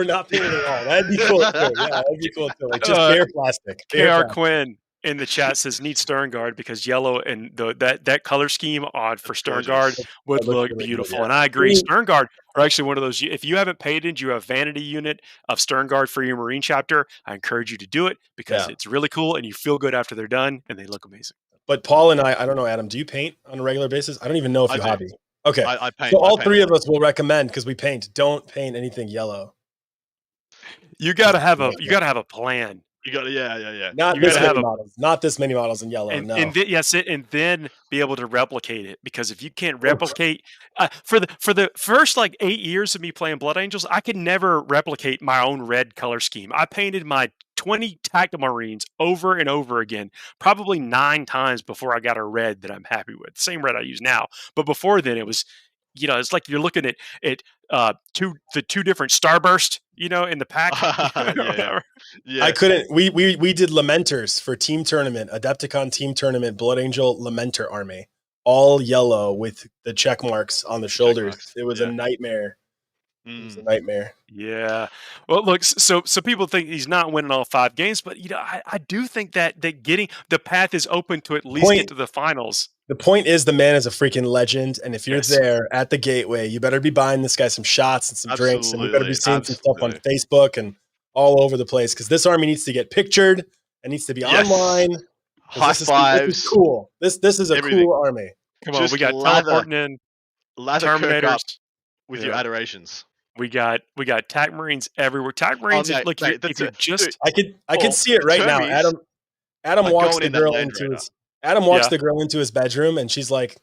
not painted at all. That'd be cool too. Yeah, that'd be cool too. Like just bare plastic. K.R. Quinn. in the chat says need stern guard because yellow and that color scheme on for It's stern guard gorgeous. would That looks look really good. beautiful. Yeah. And I agree, stern guard are actually one of those. If you haven't painted you a vanity unit of stern guard for your marine chapter, I encourage you to do it because Yeah. it's really cool and you feel good after they're done and they look amazing. But Paul and I don't know, Adam, do you paint on a regular basis? I don't even know if I you do. hobby. Okay. I paint. So all I paint three a of lot. us will recommend, because we paint, don't paint anything yellow. You gotta have a plan. You got yeah. Not You this gotta many have a models. Not this many models in yellow. and No. and then, yes, and then be able to replicate it because if you can't replicate for the first like 8 years of me playing Blood Angels, I could never replicate my own red color scheme. I painted my 20 Tactical Marines over and over again, probably 9 times before I got a red that I'm happy with. Same red I use now, but before then it was, it's like you're looking at the two different starburst, in the pack. Yeah. I couldn't. We did Lamenters for team tournament, Adepticon team tournament, Blood Angel Lamenter army, all yellow with the check marks on the shoulders. marks, It was yeah. a nightmare. It was a Mm. nightmare. Yeah. Well, look, so people think he's not winning all 5 games, but I do think that getting the path is open to at least get to the finals. The point is, the man is a freaking legend, and if you're Yes. there at the gateway, you better be buying this guy some shots and some drinks, and you better be seeing some stuff on Facebook and all over the place, because this army needs to get pictured and needs to be online. High fives. This is cool. This is a Everything. cool army. Come on, Just we got lather teleporting in, Kirk up Terminators. with your adorations. We got TAC Marines everywhere. TAC Marines, mate, if you're just I can see it right now. Adam walks the girl into his walks the girl into his bedroom, and she's like,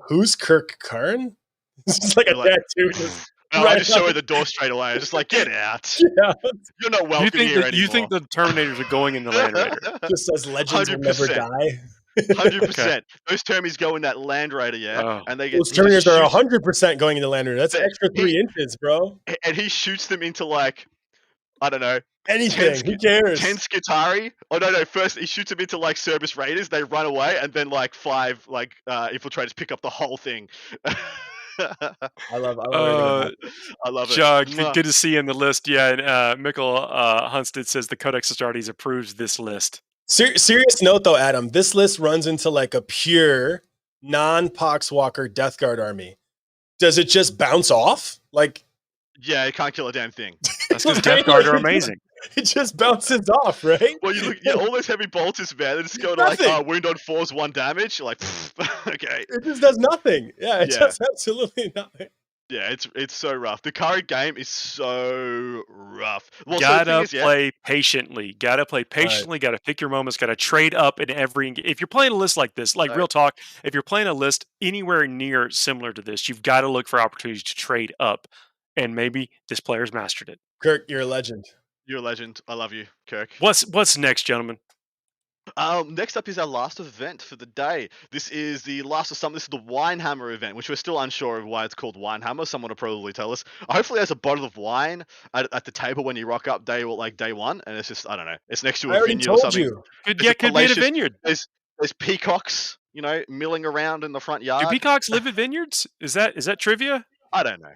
who's Kirk Karn? This is like a tattoo. I just show her the door straight away. I'm just like, get out. Yeah. You're not welcome here anymore. You think the Terminators are going in the Land Raider? Just says legends will never die. 100%. Those Termies go in that Land Raider, and they get those Terminators are 100% going in the Land Raider. That's extra 3 inches, bro. And he shoots them into like, I don't know, anything. Who cares? 10 Skitari. Oh no! First he shoots them into like Service Raiders. They run away, and then like 5 infiltrators pick up the whole thing. I love it. Jug, good to see you in the list. Yeah, and Mikkel Hunstead says the Codex Astartes approves this list. Serious note though, Adam, this list runs into like a pure non-Poxwalker Death Guard army. Does it just bounce off? Like, yeah, it can't kill a damn thing. That's because Death Guard are amazing. It just bounces off, right? Well, you look, all those heavy bolters, man. They just go to like, wound on 4's 1 damage. You're like, okay. It just does nothing. Yeah, it does absolutely nothing. Yeah, it's so rough. The current game is so rough. Well, gotta play patiently. Gotta play patiently. Gotta pick your moments. Gotta trade up in every. If you're playing a list like this, like real talk, if you're playing a list anywhere near similar to this, you've got to look for opportunities to trade up. And maybe this player's mastered it. Kirk, you're a legend. You're a legend. I love you, Kirk. What's next, gentlemen? Next up is our last event for the day. This is the last of some. This is the Winehammer event, which we're still unsure of why it's called Winehammer. Someone will probably tell us. Hopefully, there's a bottle of wine at the table when you rock up day 1, and it's just, I don't know. It's next to a vineyard or something. Could be at a vineyard. There's peacocks, milling around in the front yard. Do peacocks live at vineyards? Is that trivia? I don't know.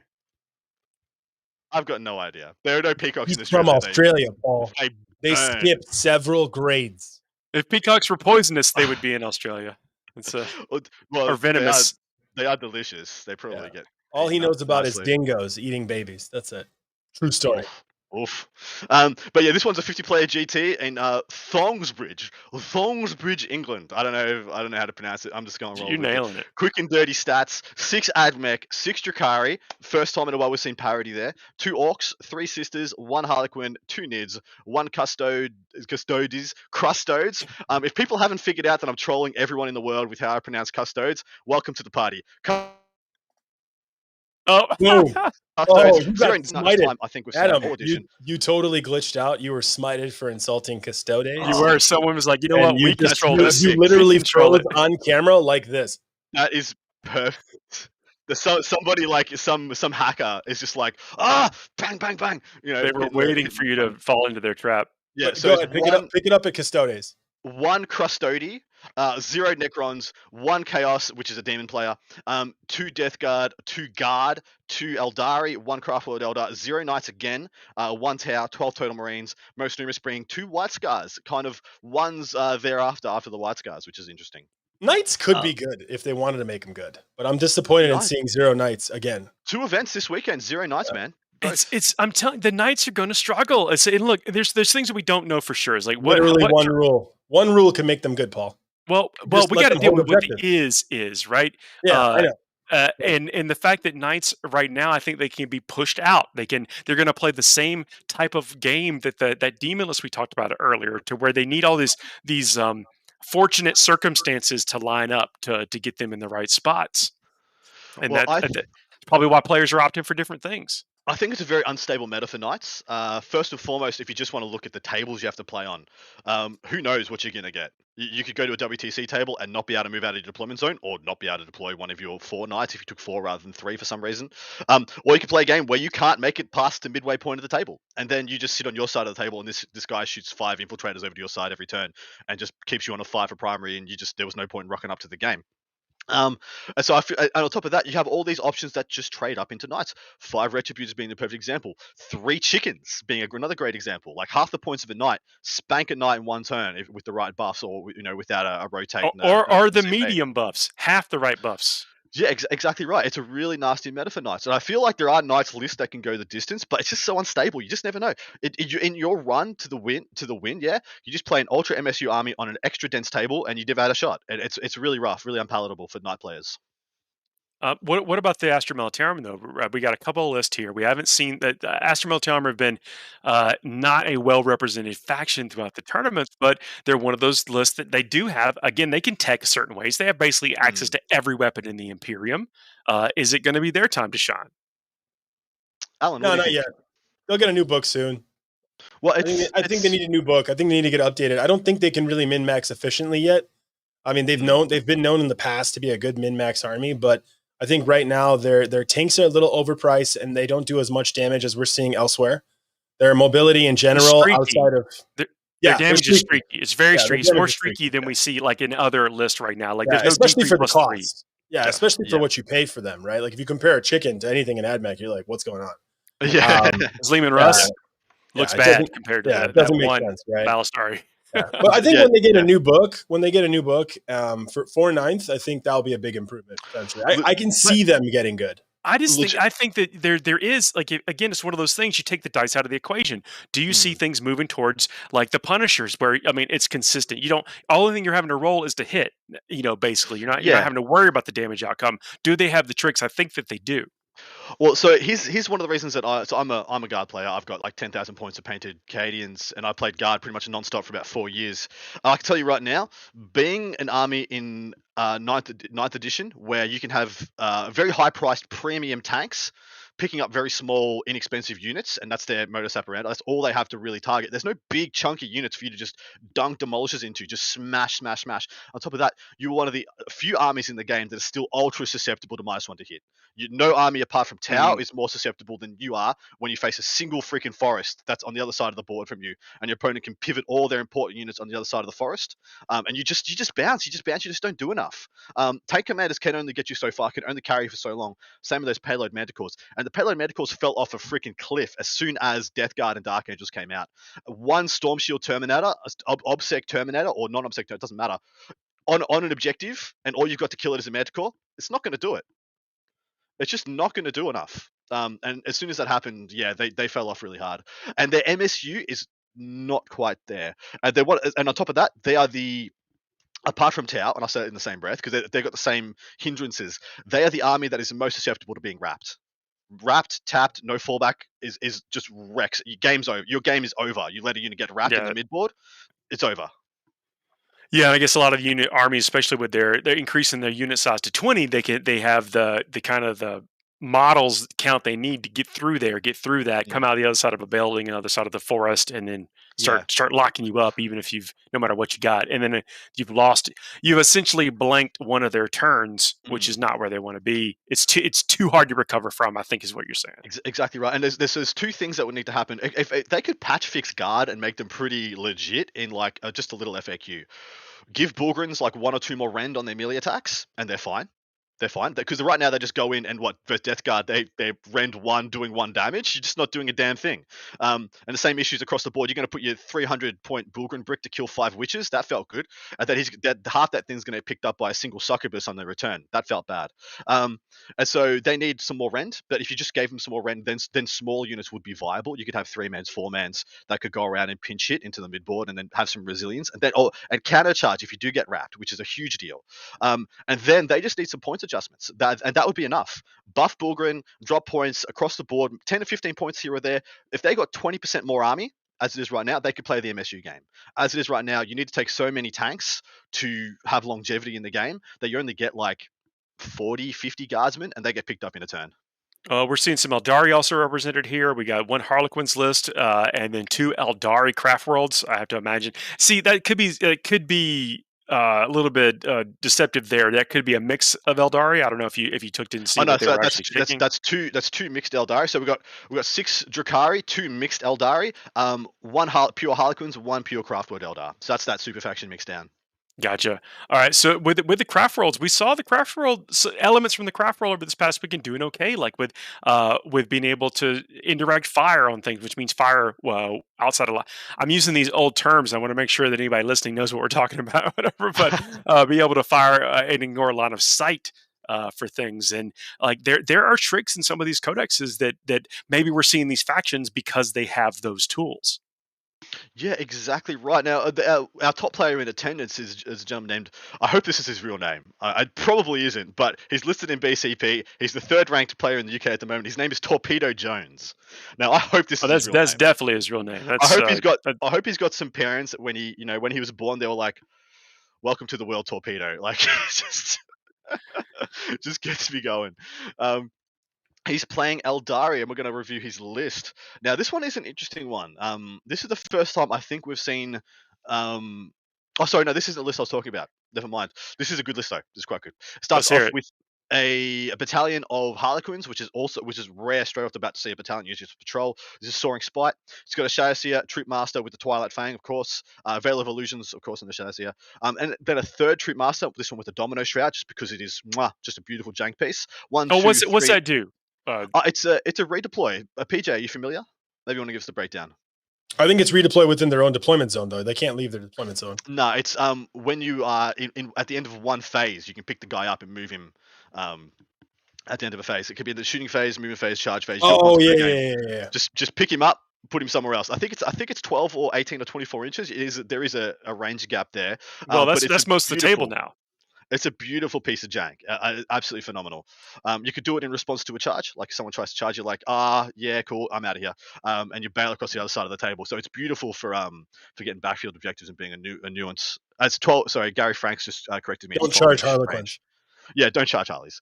I've got no idea. There are no peacocks in Australia. From Australia, Paul. They skip several grades. If peacocks were poisonous, they would be in Australia. It's or venomous. They are delicious. They probably get. All he knows about is dingoes eating babies. That's it. True story. Oof. But yeah, this one's a 50-player GT in Thongsbridge, England. I don't know how to pronounce it. I'm just going to roll. You're nailing it. Quick and dirty stats: 6 Admech, 6 Drakari. First time in a while we've seen parity there. 2 Orcs, 3 Sisters, 1 Harlequin, 2 Nids, 1 Custodes. If people haven't figured out that I'm trolling everyone in the world with how I pronounce Custodes, welcome to the party. Oh, you got smited. I think Adam, you totally glitched out. You were smited for insulting Custodes. You were. Someone was like, you know what? We control this. You literally froze on camera like this. That is perfect. Somebody like some hacker is just like, bang, bang, bang. They were waiting for you to fall into their trap. Yeah, so go ahead, pick it up at Custodes. 1 Crustody, 0 Necrons, 1 Chaos, which is a demon player, 2 Death Guard, 2 Guard, 2 Eldari, 1 Craftworld Eldar, 0 Knights again, 1 Tower, 12 total Marines, most numerous bringing 2 White Scars, kind of ones thereafter after the White Scars, which is interesting. Knights could be good if they wanted to make them good, but I'm disappointed in seeing 0 Knights again. 2 events this weekend, 0 Knights, man. It's I'm telling I'm Knights are going to struggle. And look, there's things that we don't know for sure. It's like literally one rule. One rule can make them good, Paul. Well, we got to deal with what the is right. Yeah, I know. And the fact that Knights right now, I think they can be pushed out. They're going to play the same type of game that that demon list we talked about earlier, to where they need all these fortunate circumstances to line up to get them in the right spots. And that's probably why players are opting for different things. I think it's a very unstable meta for Knights. First and foremost, if you just want to look at the tables you have to play on, who knows what you're going to get. You could go to a WTC table and not be able to move out of your deployment zone, or not be able to deploy one of your 4 Knights if you took 4 rather than 3 for some reason. Or you could play a game where you can't make it past the midway point of the table, and then you just sit on your side of the table, and this guy shoots 5 infiltrators over to your side every turn, and just keeps you on a 5 for primary, and there was no point in rocking up to the game. And so and on top of that, you have all these options that just trade up into Knights. 5 Retributors being the perfect example. 3 Chickens being another great example. Like half the points of a Knight, spank a Knight in one turn with the right buffs, or without a rotate. Or the medium buffs, half the right buffs. Yeah, exactly right. It's a really nasty meta for Knights. And I feel like there are Knights lists that can go the distance, but it's just so unstable. You just never know. In your run to the win, yeah, you just play an Ultra MSU army on an extra dense table and you give out a shot. And it's really rough, really unpalatable for Knight players. What about the Astra Militarum, though? We got a couple of lists here. We haven't seen that Astra Militarum have been not a well-represented faction throughout the tournaments, but they're one of those lists that they do have. Again, they can tech certain ways. They have basically access to every weapon in the Imperium. Is it going to be their time to shine? Alan, no, not yet. They'll get a new book soon. Well, I think they need a new book. I think they need to get updated. I don't think they can really min-max efficiently yet. I mean, they've been known in the past to be a good min-max army, but I think right now their tanks are a little overpriced and they don't do as much damage as we're seeing elsewhere. Their mobility in general outside of their damage is streaky. It's very streaky. It's more streaky than we see like in other lists right now. Like there's no especially for the cost. 3. Yeah, especially for what you pay for them, right? Like if you compare a chicken to anything in AdMech, you're like, what's going on? Yeah, Lehman Russ looks bad compared to that make one sense, right? Balastari. Yeah. But I think when they get a new book, for 9th, I think that'll be a big improvement potentially. I can see them getting good. I think that there is, like, again, it's one of those things. You take the dice out of the equation. Do you see things moving towards like the Punishers, where it's consistent? You don't. Only thing you're having to roll is to hit. Basically, you're not having to worry about the damage outcome. Do they have the tricks? I think that they do. Well, so here's one of the reasons that I'm a guard player. I've got like 10,000 points of painted Cadians, and I played guard pretty much nonstop for about 4 years. I can tell you right now, being an army in 9th edition, where you can have very high priced premium tanks, picking up very small, inexpensive units, and that's their modus operandi. That's all they have to really target. There's no big, chunky units for you to just dunk demolishers into, just smash, smash, smash. On top of that, you're one of the few armies in the game that are still ultra susceptible to -1 to hit. No army apart from Tau is more susceptible than you are when you face a single freaking forest that's on the other side of the board from you, and your opponent can pivot all their important units on the other side of the forest, and you just bounce. You just don't do enough. Tank commanders can only get you so far, can only carry you for so long. Same with those payload manticores. And the payload manticores fell off a freaking cliff as soon as Death Guard and Dark Angels came out. One Storm Shield Terminator, OBSEC Terminator, or non-OBSEC, it doesn't matter, on an objective, and all you've got to kill it is a manticore, it's not going to do it. It's just not going to do enough. And as soon as that happened, they fell off really hard. And their MSU is not quite there. And on top of that, they are apart from Tau, and I say it in the same breath because they've got the same hindrances, they are the army that is the most susceptible to being wrapped. Wrapped, tapped, no fallback is just wrecks. Your game is over. You let a unit get wrapped in the midboard, it's over. Yeah, I guess a lot of unit armies, especially with they're increasing their unit size to 20, they have the kind of the models count they need to get through that, come out the other side of a building, and other side of the forest, and then start locking you up, even if no matter what you got. And then you've essentially blanked one of their turns, which is not where they want to be. It's too hard to recover from, I think is what you're saying. Exactly right. And there's 2 things that would need to happen. If they could patch fix guard and make them pretty legit in like just a little FAQ. Give Bulgrins like 1 or 2 more rend on their melee attacks, and they're fine. They're fine because right now they just go in and versus Death Guard they rend 1 doing 1 damage. You're just not doing a damn thing. And the same issues across the board. You're going to put your 300-point Bulgrin brick to kill 5 witches. That felt good. And then half that thing's going to get picked up by a single succubus on their return. That felt bad. And so they need some more rend. But if you just gave them some more rend, then small units would be viable. You could have 3-mans, 4-mans that could go around and pinch hit into the midboard and then have some resilience and then and counter charge if you do get wrapped, which is a huge deal. And then they just need some points adjustments. That would be enough. Buff Bulgrin, drop points across the board, 10 to 15 points here or there. If they got 20% more army, as it is right now, they could play the MSU game. As it is right now, you need to take so many tanks to have longevity in the game that you only get like 40, 50 guardsmen, and they get picked up in a turn. We're seeing some Eldari also represented here. We got 1 Harlequin's list, and then 2 Eldari craft worlds. I have to imagine. See, that could be a little bit deceptive there. That could be a mix of Eldari. I don't know if you didn't see what they were actually shaking. That's two mixed Eldari. So we got 6 Drakari, 2 mixed Eldari, 1 pure Harlequins, 1 pure craft world Eldar. So that's that super faction mixed down. Gotcha. All right. So with the craft worlds, we saw the craft world elements from the craft world over this past weekend doing okay, like with being able to indirect fire on things, which means fire outside of. I'm using these old terms. I want to make sure that anybody listening knows what we're talking about, whatever. But be able to fire and ignore line of sight. For things, and like there are tricks in some of these codexes that maybe we're seeing these factions because they have those tools. Yeah, exactly right. Now, our top player in attendance is a gentleman named, I hope this is his real name. It probably isn't, but he's listed in BCP. He's the 3rd ranked player in the UK at the moment. His name is Torpedo Jones. Now, I hope this is his real that's name. definitely his real name. I hope he's got some parents when when he was born, they were like, "Welcome to the world, Torpedo." Like, just gets me going. He's playing Eldari, and we're going to review his list. Now, this one is an interesting one. This is the first time I think we've seen. Oh, sorry, no, this isn't the list I was talking about. Never mind. This is a good list, though. This is quite good. Starts off with a battalion of Harlequins, which is rare straight off the bat to see a battalion used for patrol. This is Soaring Spite. It's got a Shadowseer, Troop Master with the Twilight Fang, of course. Veil of Illusions, of course, in the Shadowseer. And then a 3rd Troop Master, this one with the Domino Shroud, just because it is just a beautiful jank piece. What's that do? It's a redeploy. PJ, are you familiar? Maybe you want to give us the breakdown. I think it's redeploy within their own deployment zone, though. They can't leave their deployment zone. No, it's when you are at the end of one phase, you can pick the guy up and move him at the end of a phase. It could be the shooting phase, movement phase, charge phase. Oh yeah. Just pick him up, put him somewhere else. I think it's 12 or 18 or 24 inches. There is a range gap there. Well, that's most of the table now. It's a beautiful piece of jank, absolutely phenomenal. You could do it in response to a charge, like if someone tries to charge you, like, yeah, cool, I'm out of here, and you bail across the other side of the table. So it's beautiful for getting backfield objectives and being a nuance. As 12, sorry, Gary Franks just corrected me. Don't charge Harlequins. Yeah, don't charge Harleys.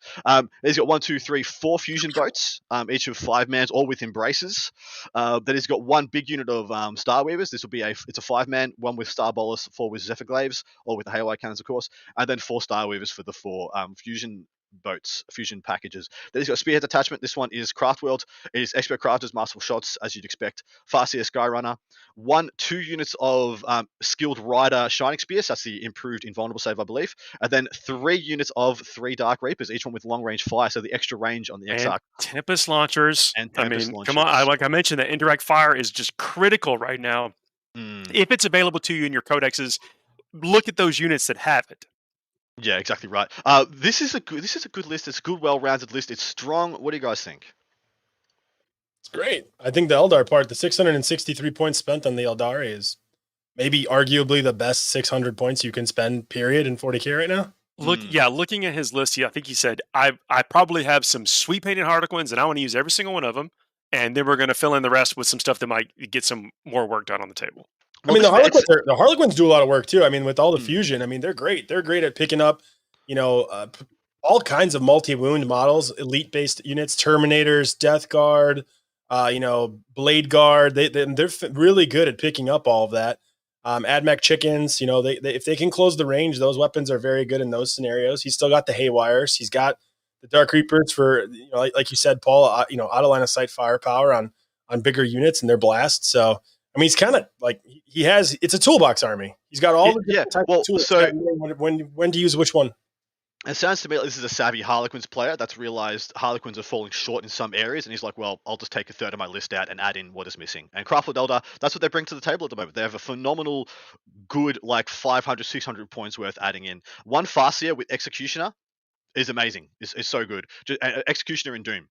He's got 1, 2, 3, 4 fusion boats, each of 5 mans, all with embraces. Then he's got 1 big unit of Star Weavers. This will be it's a 5-man, 1 with Star Bolus, 4 with Zephyr Glaives, all with the Haywire cannons, of course, and then 4 Star Weavers for the 4 fusion boats, fusion packages. Then he's got a Spearhead attachment. This one is Craft World. It is Expert Crafters, Masterful Shots, as you'd expect. Farseer Skyrunner. 2 units of Skilled Rider Shining Spears. That's the improved Invulnerable save, I believe. And then 3 units of 3 Dark Reapers, each one with long range fire, so the extra range on the XR. And Tempest Launchers. Come on, like I mentioned, that indirect fire is just critical right now. If it's available to you in your codexes, look at those units that have it. Yeah, exactly right. This is a good list. It's a good, well-rounded list. It's strong. What do you guys think? It's great. I think the Eldar part, the 663 points spent on the Eldari is maybe arguably the best 600 points you can spend, period, in 40k right now. Looking at his list, I think he said, I probably have some sweet painted Harlequins, and I want to use every single one of them, and then we're going to fill in the rest with some stuff that might get some more work done on the table. I mean, the Harlequins do a lot of work too. I mean, with all the fusion, I mean, they're great. They're great at picking up, all kinds of multi-wound models, elite-based units, Terminators, Death Guard, Blade Guard. They're really good at picking up all of that. AdMech chickens, they if they can close the range, those weapons are very good in those scenarios. He's still got the Haywires. He's got the Dark Reapers for, like you said, Paul, out of line of sight firepower on bigger units and their blasts. So, I mean, he's kind of like he has. It's a toolbox army. He's got all the Yeah. different types Well, of tools. so When to use which one? it sounds to me like this is a savvy Harlequins player that's realized Harlequins are falling short in some areas, and he's like, well, I'll just take a third of my list out and add in what is missing. And Craftworld Elder, that's what they bring to the table at the moment. They have a phenomenal, good, like 500, 600 points worth adding in. One Farseer with Executioner is amazing. It's so good. Executioner in Doom.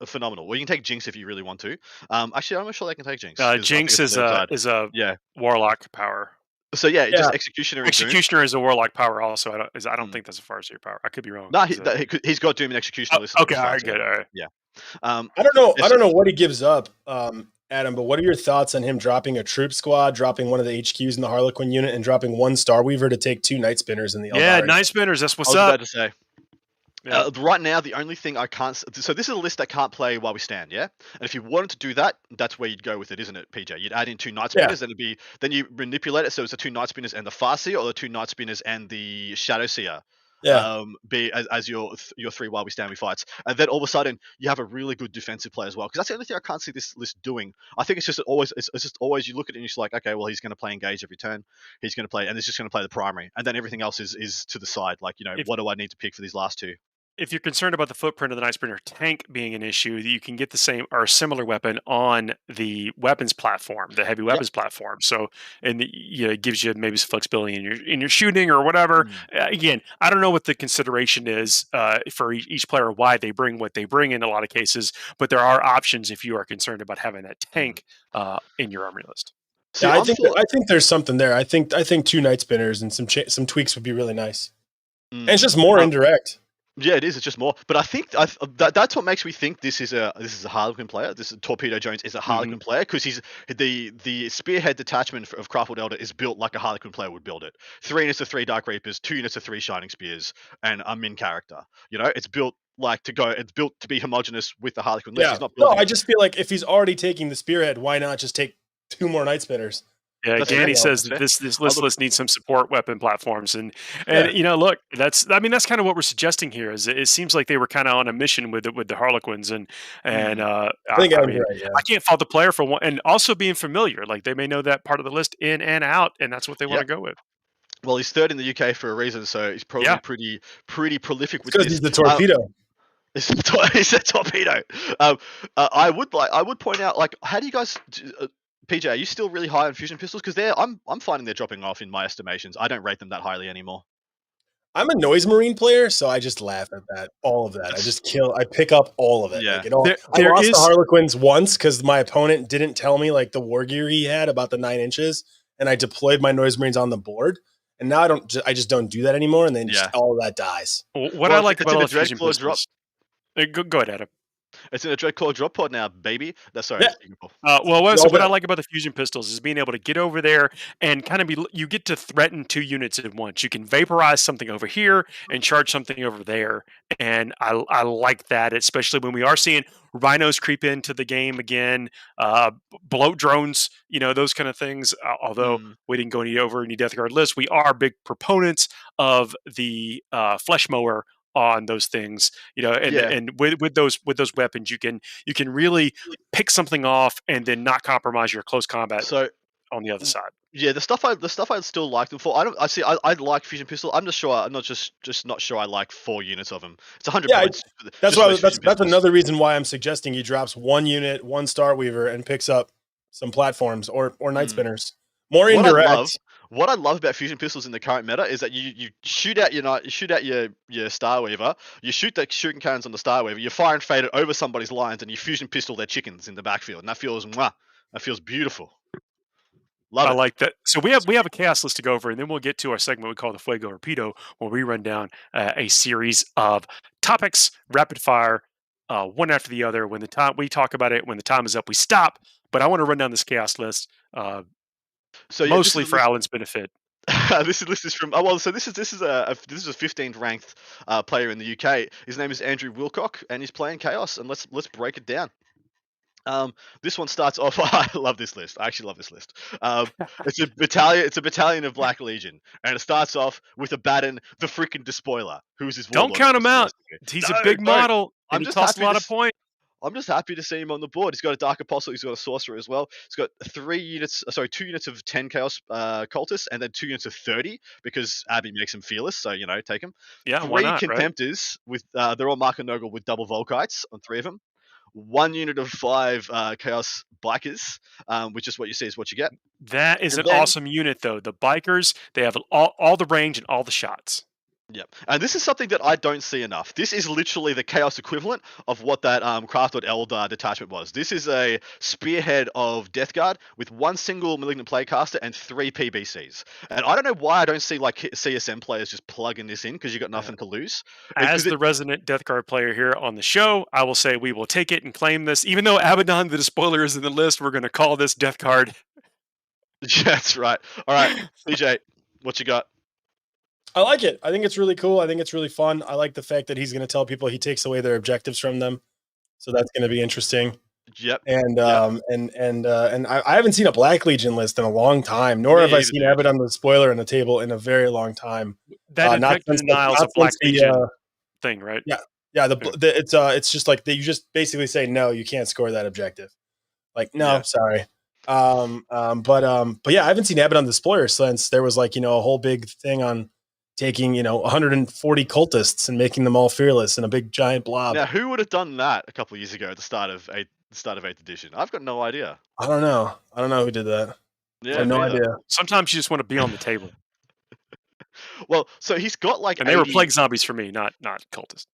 Phenomenal. Well, you can take Jinx if you really want to. Actually, I'm not sure they can take Jinx. 'Cause I think Jinx it's on their side. is a Yeah. warlock power. So yeah, Yeah. just Executioner in Doom. Executioner is a warlock power also. I don't think that's a Farseer power. I could be wrong. No, he's got Doom and Executioner listed. Okay, all right, good. All right. Yeah. I don't know. I don't know what he gives up, Adam. But what are your thoughts on him dropping a troop squad, dropping one of the HQs in the Harlequin unit, and dropping one Starweaver to take 2 Night Spinners in the Yeah, Eldari? Night Spinners. That's what's I was up. about to say. Yeah. Right now, the only thing I can't. So this is a list that can't play while we stand. Yeah, and if you wanted to do that, that's where you'd go with it, isn't it, PJ? You'd add in 2 Night Spinners, then you manipulate it so it's the 2 Night Spinners and the Farseer, or the 2 Night Spinners and the Shadow Seer. Yeah. Be as your 3 while we stand we fights, and then all of a sudden you have a really good defensive play as well. Because that's the only thing I can't see this list doing. I think it's just always you look at it and you're just like, okay, well he's going to play engage every turn, he's going to play, and he's just going to play the primary, and then everything else is to the side. Like what do I need to pick for these last 2? If you're concerned about the footprint of the Night Sprinter tank being an issue, you can get the same or similar weapon on the weapons platform, the heavy weapons platform. So, and it gives you maybe some flexibility in your shooting or whatever. Again, I don't know what the consideration is for each player, why they bring what they bring in a lot of cases, but there are options if you are concerned about having that tank in your army list. See, I think there's something there. I think 2 Night Spinners and some tweaks would be really nice. And it's just more indirect. Yeah, it is. It's just more. But I think that's what makes me think this is a Harlequin player. This is Torpedo Jones is a Harlequin player because he's the spearhead detachment of Craftworld Elder is built like a Harlequin player would build it. 3 units of 3 Dark Reapers, 2 units of 3 Shining Spears, and a min character. It's built it's built to be homogenous with the Harlequin list. Yeah. He's not building I just feel like if he's already taking the spearhead, why not just take 2 more Night Spinners? Yeah, Danny says that this list needs some support weapon platforms, and look, that's kind of what we're suggesting here. Is it seems like they were kind of on a mission with the Harlequins, and I can't fault the player for one, and also being familiar. Like they may know that part of the list in and out, and that's what they want to go with. Well, he's 3rd in the UK for a reason, so he's probably pretty prolific with this. Because he's the torpedo. He's a torpedo. I would point out, like, how do you guys? PJ, are you still really high on fusion pistols? Because I'm finding they're dropping off in my estimations. I don't rate them that highly anymore. I'm a Noise Marine player, so I just laugh at that. All of that. I pick up all of it. Yeah. I lost the Harlequins once because my opponent didn't tell me like the war gear he had about the 9 inches, and I deployed my Noise Marines on the board. And now I just don't do that anymore, and then just all of that dies. What I like about all the fusion pistols. Go ahead, Adam. It's in a Dreadclaw drop pod now, baby. That's sorry. Yeah. What I like about the fusion pistols is being able to get over there and kind of you get to threaten 2 units at once. You can vaporize something over here and charge something over there, and I like that, especially when we are seeing rhinos creep into the game again, bloat drones, those kind of things. Although we didn't go over any Death Guard lists, we are big proponents of the flesh mower on those things, and with those weapons, you can really pick something off and then not compromise your close combat on the other side. Yeah, the stuff I still like them for. I like fusion pistol. I'm just not sure I like 4 units of them. It's 100 points. That's another reason why I'm suggesting he drops 1 unit, 1 Starweaver, and picks up some platforms or Night Spinners. More indirect. What I love about fusion pistols in the current meta is that you shoot out your Starweaver, you shoot the shooting cannons on the Starweaver, you fire and fade it over somebody's lines, and you fusion pistol their chickens in the backfield, and that feels beautiful. I like that. So we have a chaos list to go over, and then we'll get to our segment we call the Fuego Rapido, where we run down a series of topics, rapid fire, one after the other. When the time we talk about it, when the time is up, we stop. But I want to run down this chaos list. Mostly for Alan's benefit. This list is from this is a 15th ranked player in the UK. His name is Andrew Wilcock, and he's playing Chaos. And let's break it down. This one starts off. I love this list. I actually love this list. It's a battalion. It's a battalion of Black Legion, and it starts off with a Batten, the freaking Despoiler, who's his. Don't count him out. He's a big model. And he costs a lot of points. I'm just happy to see him on the board. He's got a Dark Apostle. He's got a Sorcerer as well. He's got 2 units of 10 Chaos Cultists, and then 2 units of 30 because Abby makes him fearless. So take him. Yeah, why 3 not, right? Contemptors with they're all Mark and Noggle with double Volkites on 3 of them. 1 unit of 5 Chaos Bikers, which is what you see is what you get. That is And an then awesome unit, though. The bikers, they have all the range and all the shots. Yep. And this is something that I don't see enough. This is literally the Chaos equivalent of what that Crafted Eldar detachment was. This is a spearhead of Death Guard with 1 single Malignant Playcaster and 3 PBCs. And I don't know why I don't see like CSM players just plugging this in because you got nothing to lose. As the resident Death Guard player here on the show, I will say we will take it and claim this. Even though Abaddon the Despoiler is in the list, we're going to call this Death Guard. That's right. All right, PJ, what you got? I like it. I think it's really cool. I think it's really fun. I like the fact that he's going to tell people he takes away their objectives from them. So that's going to be interesting. Yep. And I haven't seen a Black Legion list in a long time, nor have I seen Abaddon the Spoiler on the table in a very long time. That objective denial is a Black Legion thing, right? Yeah. It's just like you just basically say no, you can't score that objective. Like no, sorry. But yeah, I haven't seen Abaddon the Spoiler since there was like a whole big thing on taking 140 cultists and making them all fearless in a big giant blob. Now, who would have done that a couple of years ago at the start of 8th edition? I've got no idea. I don't know who did that. Yeah, I have no idea. Sometimes you just want to be on the table. Well, so he's got like and they were plague zombies for me, not cultists.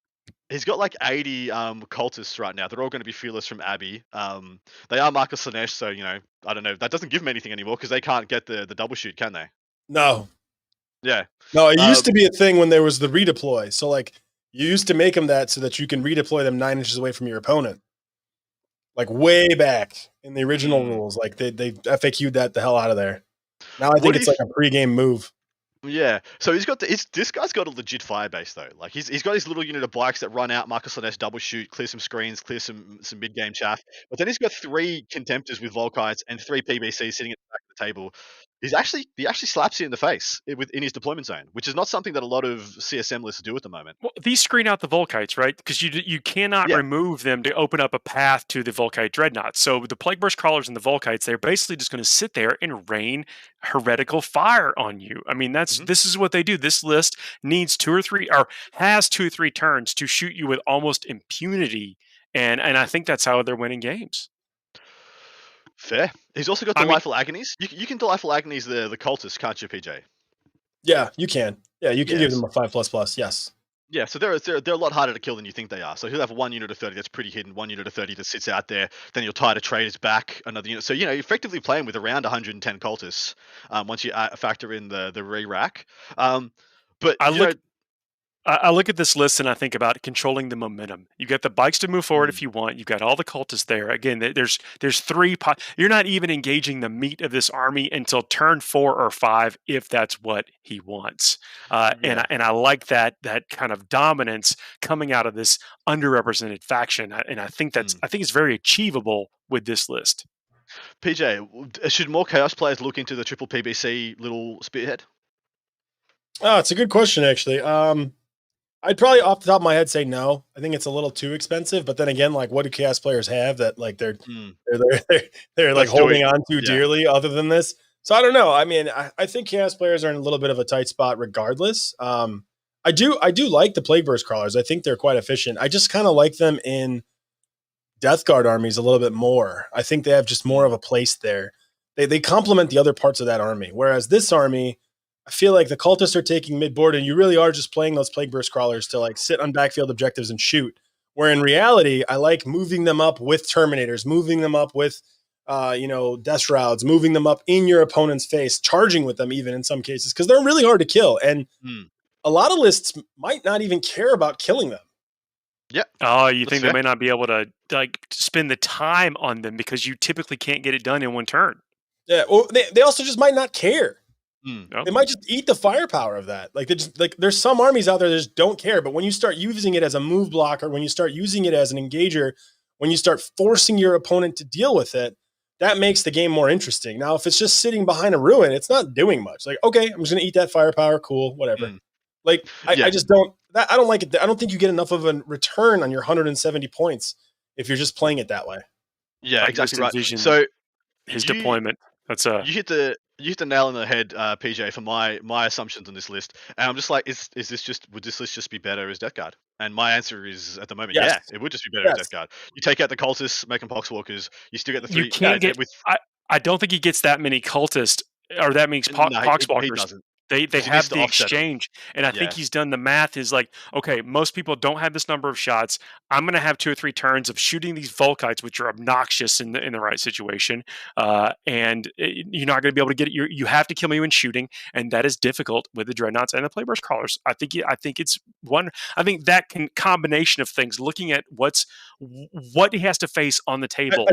He's got like 80 cultists right now. They're all going to be fearless from Abbey. They are Marcus Slanesh, so I don't know. That doesn't give them anything anymore because they can't get the double shoot, can they? No. Yeah. No, it used to be a thing when there was the redeploy. So like you used to make them that so that you can redeploy them 9 inches away from your opponent. Like way back in the original rules, like they FAQ'd that the hell out of there. Now I think it's like a pregame move. Yeah, so he's got this guy's got a legit fire base though. Like he's got his little unit of bikes that run out, Marcus Slanesh double shoot, clear some screens, clear some mid game chaff. But then he's got 3 Contemptors with Volkites and 3 PBCs sitting at the back of the table. He actually slaps you in the face in his deployment zone, which is not something that a lot of CSM lists do at the moment. Well, these screen out the Volkites, right? Because you cannot remove them to open up a path to the Volkite Dreadnoughts. So the Plague Burst Crawlers and the Volkites, they're basically just going to sit there and rain heretical fire on you. I mean, this is what they do. This list needs 2 or 3, or has 2 or 3 turns to shoot you with almost impunity, and I think that's how they're winning games. Fair. He's also got Delightful Agonies. You can Delightful Agonies the cultists, can't you, PJ? Yeah, you can. Yeah, you can give them a 5++. Yes. Yeah, so they're a lot harder to kill than you think they are. So he'll have 1 unit of 30 that's pretty hidden, 1 unit of 30 that sits out there. Then you'll tie the traders back another unit. So you're effectively playing with around 110 cultists once you factor in the re-rack. But I look at this list and I think about controlling the momentum. You got the bikes to move forward if you want. You've got all the cultists there. Again, there's 3. You're not even engaging the meat of this army until turn 4 or 5, if that's what he wants. And I like that kind of dominance coming out of this underrepresented faction. And I think it's very achievable with this list. PJ, should more Chaos players look into the triple PBC little spearhead? Oh, it's a good question, actually. I'd probably off the top of my head say no. I think it's a little too expensive. But then again, like what do Chaos players have that like they're like holding on to dearly other than this? So I don't know. I mean, I think Chaos players are in a little bit of a tight spot regardless. I do like the Plague Burst Crawlers. I think they're quite efficient. I just kind of like them in Death Guard armies a little bit more. I think they have just more of a place there. They complement the other parts of that army. Whereas this army, I feel like the cultists are taking mid-board and you really are just playing those Plague Burst Crawlers to like sit on backfield objectives and shoot. Where in reality, I like moving them up with Terminators, moving them up with, Death Shrouds, moving them up in your opponent's face, charging with them even in some cases, because they're really hard to kill. And a lot of lists might not even care about killing them. Yeah. Oh, you think they may not be able to like spend the time on them because you typically can't get it done in 1 turn. Yeah. Well, they also just might not care. Nope. They might just eat the firepower of that. Like there's some armies out there that just don't care. But when you start using it as a move blocker, when you start using it as an engager, when you start forcing your opponent to deal with it, that makes the game more interesting. Now, if it's just sitting behind a ruin, it's not doing much. Like, okay, I'm just going to eat that firepower. Cool, whatever. Like, I just don't. I don't like it. I don't think you get enough of a return on your 170 points if you're just playing it that way. Yeah, I can just exactly right. envision So his you deployment. That's a you hit the nail on the head, PJ, for my assumptions on this list. And I'm just like, is this just would this list just be better as Death Guard? And my answer is at the moment, Yes. yeah, it would just be better as Death Yes. Guard. You take out the cultists, make them poxwalkers, you still get the you three. Yeah, can't get. with I don't think he gets that many cultists or that many no, he poxwalkers. doesn't They because he needs have to the offset them. exchange, and I think Yeah, he's done the math. Is like, okay, most people don't have this number of shots. I'm going to have 2 or 3 turns of shooting these Volkites, which are obnoxious in the right situation, and you're not going to be able to get it. You have to kill me when shooting, and that is difficult with the dreadnoughts and the Playburst crawlers. I think it's one. I think that combination of things, looking at what he has to face on the table.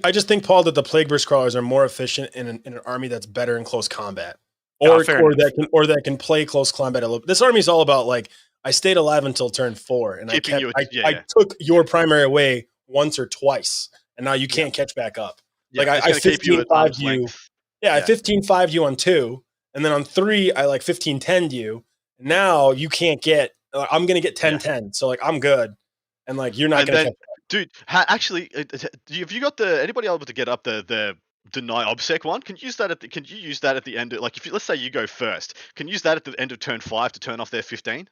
I just think, Paul, that the Plague Burst crawlers are more efficient in an army that's better in close combat, Fair enough. or that can play close combat a little. This army is all about like I stayed alive until turn 4, and keeping you. I Yeah, took your primary away once or twice, and now you yeah, can't catch back up. yeah. Like It's I going to keep you 15 at 5 arm's you, length. yeah, I Yeah, 15-5 you on 2, and then on 3 I like 15-10 you. Now you can't get. I'm gonna get yeah. 10-10, so like I'm good, and like you're not And gonna then, catch. dude, actually, have you got the anybody able to get up the deny obsec one? Can you use that can you use that at the end? Like, if you, let's say you go first, can you use that at the end of turn 5 to turn off their 15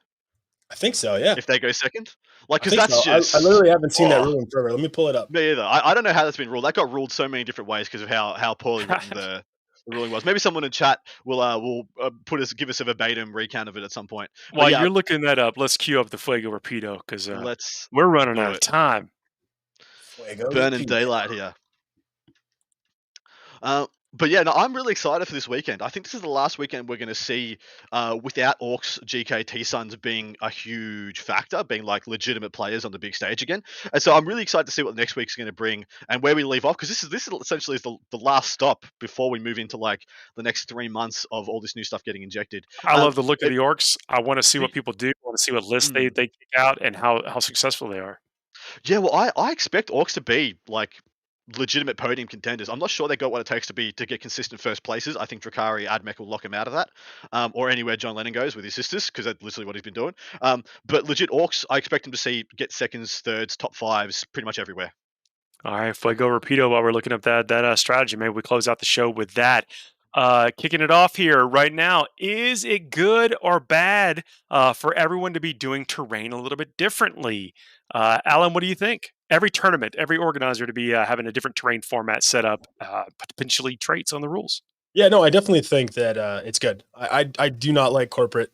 I think so. Yeah, if they go second? Like, I because think that's so. I just literally haven't seen that oh, rule in forever. Let me pull it up. me either. I don't know how that's been ruled. That got ruled so many different ways because of how poorly written the ruling was. Maybe someone in chat will give us a verbatim recount of it at some point. But While yeah, you're looking that up, let's queue up the Fuego Rapido because let's we're running out do of it. time. Fuego Burning Rapido. daylight here. But yeah, no, I'm really excited for this weekend. I think this is the last weekend we're going to see without Orcs, GKT Suns being a huge factor, being like legitimate players on the big stage again. And so I'm really excited to see what next week's going to bring and where we leave off, because this is essentially the last stop before we move into like the next 3 months of all this new stuff getting injected. I Um, love the look of it, the orcs. I want to see what we- people do. I want to see what lists mm. they kick out and how successful they are. Yeah, well, I expect Orcs to be like legitimate podium contenders. I'm not sure they got what it takes to get consistent first places. I think Drakari Admech will lock him out of that, or anywhere John Lennon goes with his sisters, because that's literally what he's been doing. But legit Orcs, I expect him to get seconds, thirds, top fives, pretty much everywhere. All right, Fuego Rapido. While we're looking up that strategy, maybe we close out the show with that. Kicking it off here right now. Is it good or bad for everyone to be doing terrain a little bit differently? Alan, what do you think? Every tournament, every organizer to be having a different terrain format set up, potentially traits on the rules. Yeah, no, I definitely think that it's good. I do not like corporate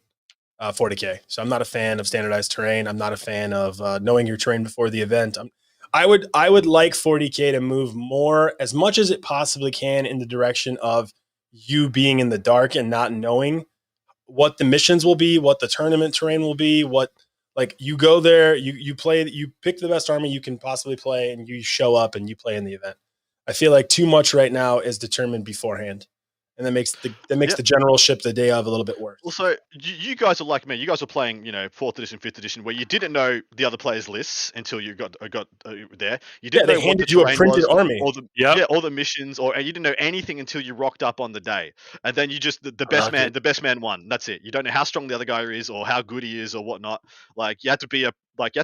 40K, so I'm not a fan of standardized terrain. I'm not a fan of knowing your terrain before the event. I would like 40K to move more, as much as it possibly can, in the direction of you being in the dark and not knowing what the missions will be, what the tournament terrain will be, what, like, you go there, you play, you pick the best army you can possibly play, and you show up and you play in the event. I feel like too much right now is determined beforehand, and that makes Yeah. the generalship the day of a little bit worse. Also, you guys are like me. You guys are playing, fourth edition, fifth edition, where you didn't know the other players' lists until you got there. You Yeah, didn't they know what the handed you a terrain printed was, army. Yep. all the missions, and you didn't know anything until you rocked up on the day. And then you just the best Loved man, it. the best man won. That's it. You don't know how strong the other guy is or how good he is or whatnot. Like, you had to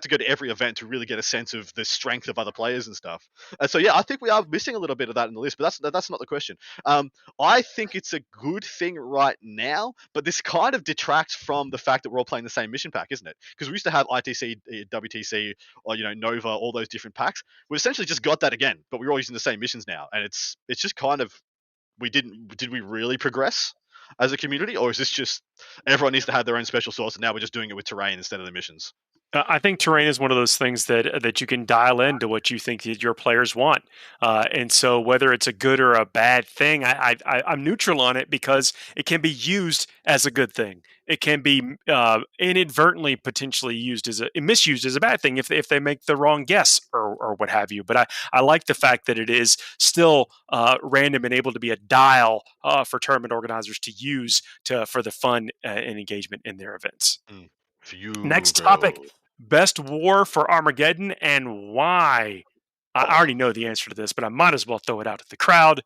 go to every event to really get a sense of the strength of other players and stuff. And so yeah, I think we are missing a little bit of that in the list, but that's not the question. I think it's a good thing right now, but this kind of detracts from the fact that we're all playing the same mission pack, isn't it? Because we used to have ITC, WTC, or Nova, all those different packs. We've essentially just got that again, but we're all using the same missions now, and it's just kind of did we really progress as a community, or is this just everyone needs to have their own special sauce, and now we're just doing it with terrain instead of the missions? I think terrain is one of those things that you can dial into what you think that your players want, and so whether it's a good or a bad thing, I'm neutral on it because it can be used as a good thing. It can be inadvertently potentially used as misused as a bad thing if they make the wrong guess or what have you. But I like the fact that it is still random and able to be a dial for tournament organizers to use for the fun and engagement in their events. Next topic. Fugo. Best war for Armageddon and why? I already know the answer to this, but I might as well throw it out to the crowd.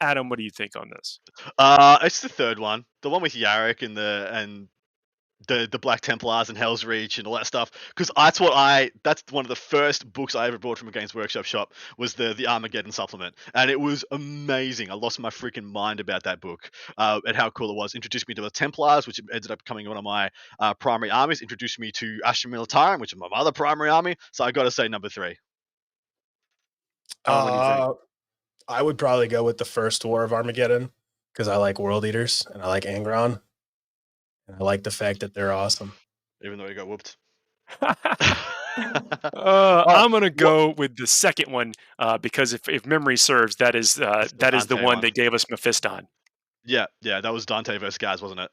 Adam, what do you think on this? It's the third one, the one with Yarrick and the Black Templars and Hell's Reach and all that stuff, because that's one of the first books I ever bought from a Games Workshop shop, was the Armageddon supplement, and it was amazing. I lost my freaking mind about that book, and how cool it was. Introduced me to the Templars, which ended up becoming one of my primary armies. Introduced me to Astra Militarum, which is my other primary army. So I got to say number 3. Alan, what do you think? I would probably go with the first War of Armageddon because I like World Eaters and I like Angron. And I like the fact that they're awesome. Even though he got whooped. I'm gonna go with the second one because if memory serves, that is the one that gave us Mephiston. Yeah, that was Dante versus Gaz, wasn't it?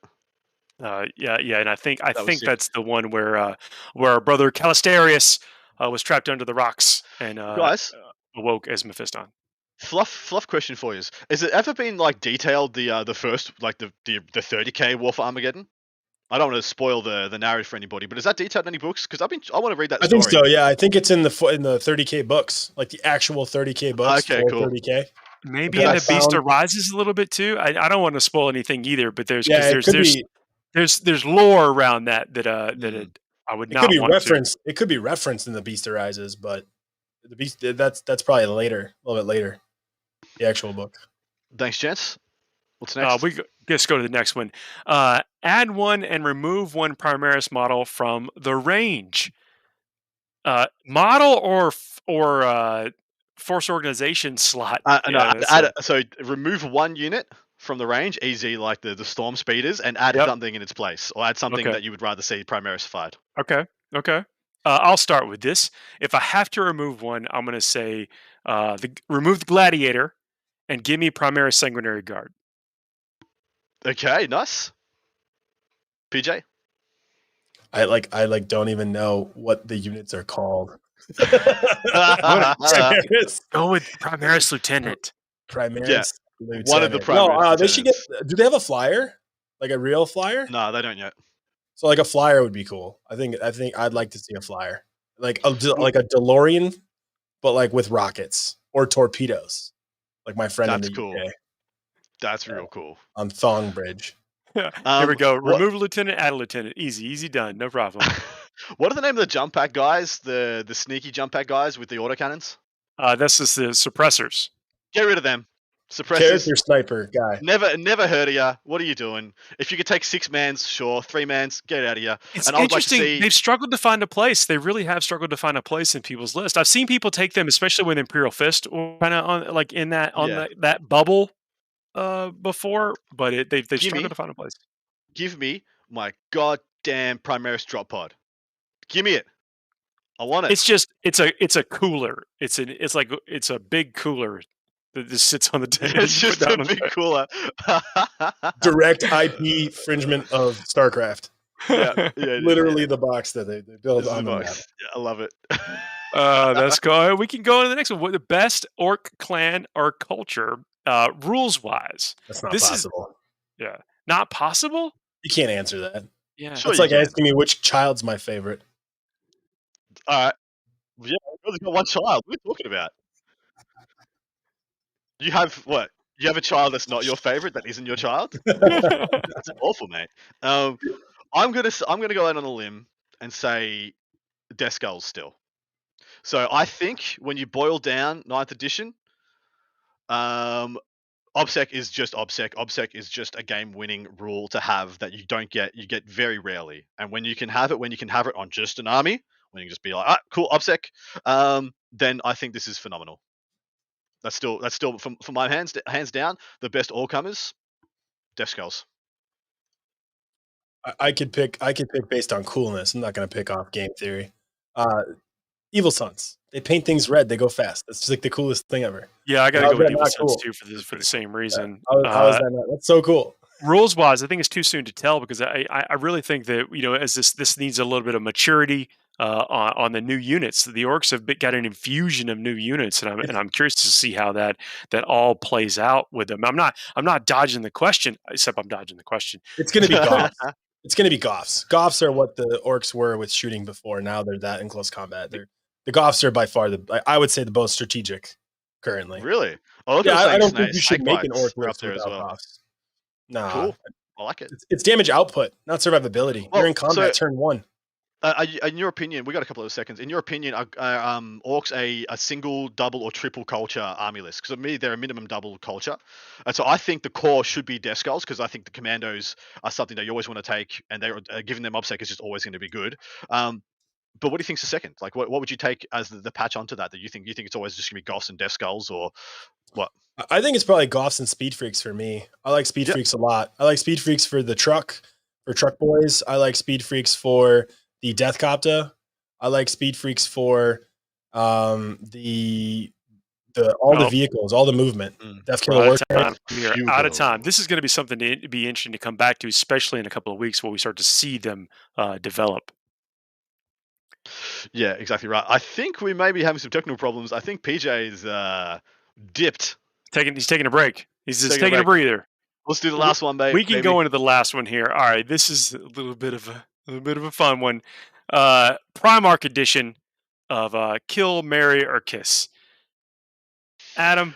Yeah, and I think that's the one where our brother Calistarius was trapped under the rocks and guys awoke as Mephiston. Fluff question for you: is it ever been like detailed the first, like the 30k War for Armageddon? I don't want to spoil the narrative for anybody, but is that detailed in any books? Because I want to read that story. I think so. Yeah, I think it's in the 30k books, like the actual 30k books. Okay, cool. 30k. Maybe in the Beast Arises a little bit too. I don't want to spoil anything either, but there's lore around that I would not want to. It could be referenced in the Beast Arises, but the Beast that's probably later, a little bit later. The actual book. Thanks, gents. What's next? We just go to the next one. Add one and remove one Primaris model from the range. Model or force organization slot. So remove one unit from the range, easy, like the Storm Speeders, and add something in its place, or add something that you would rather see Primaris fight. Okay. I'll start with this. If I have to remove one, I'm going to say remove the Gladiator and give me Primaris Sanguinary Guard. Okay, nice. PJ? I don't even know what the units are called. Go with Primaris Lieutenant. Primaris Lieutenant. One of the Primaris. No, they should get. Do they have a flyer? Like a real flyer? No, they don't yet. So like a flyer would be cool. I think I'd like to see a flyer, like a DeLorean, but like with rockets or torpedoes, like my friend. That's in the cool. UK. That's real cool. On Thong Bridge. Here we go. Remove a lieutenant, add a lieutenant. Easy done. No problem. What are the name of the jump pack guys? The sneaky jump pack guys with the autocannons? That's just the suppressors. Get rid of them. Suppressors. Character sniper guy. Never heard of ya. What are you doing? If you could take 6 mans, sure. 3 mans, get out of here. It's interesting. They've struggled to find a place. They really have struggled to find a place in people's list. I've seen people take them, especially with Imperial Fist, kind of on like in that that bubble before, but they've struggled to find a place. Give me my goddamn Primaris drop pod. Give me it. I want it. It's a cooler. It's a big cooler that just sits on the table. It's just a big cooler. Direct IP infringement of StarCraft. Yeah, literally the box that they build on the map. Yeah, I love it. That's cool. We can go on to the next one. What the best orc clan or culture rules wise? That's not possible. Not possible. You can't answer that. Yeah, it's like asking me which child's my favorite. All right. Yeah, I've only got one child. What are you talking about? You have what? You have a child that's not your favorite, that isn't your child? That's awful, mate. I'm gonna go out on a limb and say Death Skulls still. So I think when you boil down 9th edition, OBSEC is just OBSEC. OBSEC is just a game-winning rule to have that you get very rarely. And when you can have it on just an army, when you can just be like, cool, OBSEC, then I think this is phenomenal. That's still from my hands down the best all-comers, Death Skulls. I could pick based on coolness. I'm not going to pick off game theory. Evil Sons. They paint things red. They go fast. That's just like the coolest thing ever. Yeah, I got to go with Evil Sons too for the same reason. How is that not? That's so cool. Rules wise, I think it's too soon to tell because I really think that as this needs a little bit of maturity on the new units. The orcs have got an infusion of new units, and I'm curious to see how that all plays out with them. I'm not dodging the question, except I'm dodging the question. It's going to be Goths. It's going to be Goths. Goths are what the orcs were with shooting before. Now they're that in close combat. The Goths are by far I would say the most strategic currently. Really? I don't think you should make an orc list without Goths. Nah. Cool. I like it. It's damage output, not survivability. You're Well, in so combat turn 1. in your opinion, we got a couple of seconds. In your opinion, orcs a single, double, or triple culture army list? Because to me, they're a minimum double culture, and so I think the core should be Death Skulls because I think the commandos are something that you always want to take, and they're giving them obsec is just always going to be good. But what do you think's the second? Like, what would you take as the patch onto that? That you think it's always just going to be Goths and Death Skulls, or what? I think it's probably Goths and Speed Freaks for me. I like Speed Yep. Freaks a lot. I like Speed Freaks for the truck, for truck boys. I like Speed Freaks for the Death Copter. I like Speed Freaks for the the vehicles, all the movement. Death Killer Out of Warfare. time. We are out of time. This is going to be something to be interesting to come back to, especially in a couple of weeks where we start to see them develop. Yeah, exactly right. I think we may be having some technical problems. I think PJ's dipped. He's taking a break. He's just taking a break. breather. Let's do the last one, mate. We can go into the last one here. All right, this is a little bit of a fun one. Primarch edition of Kill, Marry, or Kiss. Adam,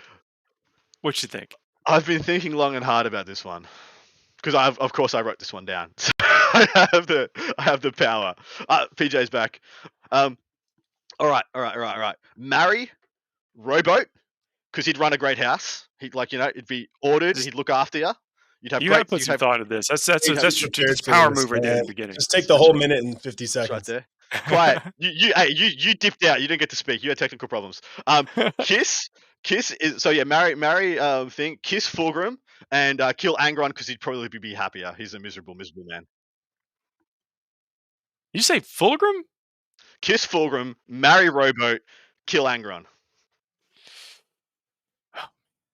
what you think? I've been thinking long and hard about this one because of course I wrote this one down. So I have the power. PJ's back. All right. Marry Rowboat because he'd run a great house. He'd it'd be ordered. He'd look after you. You'd have You great. have put some thought into this. That's a Prepared for power this, move right there man. in the beginning. Just take the whole minute and 50 Right seconds. there. Quiet. You dipped out. You didn't get to speak. You had technical problems. Kiss is marry thing. Kiss Fulgrim and kill Angron because he'd probably be happier. He's a miserable man. You say Fulgrim? Kiss Fulgrim, marry Rowboat, kill Angron.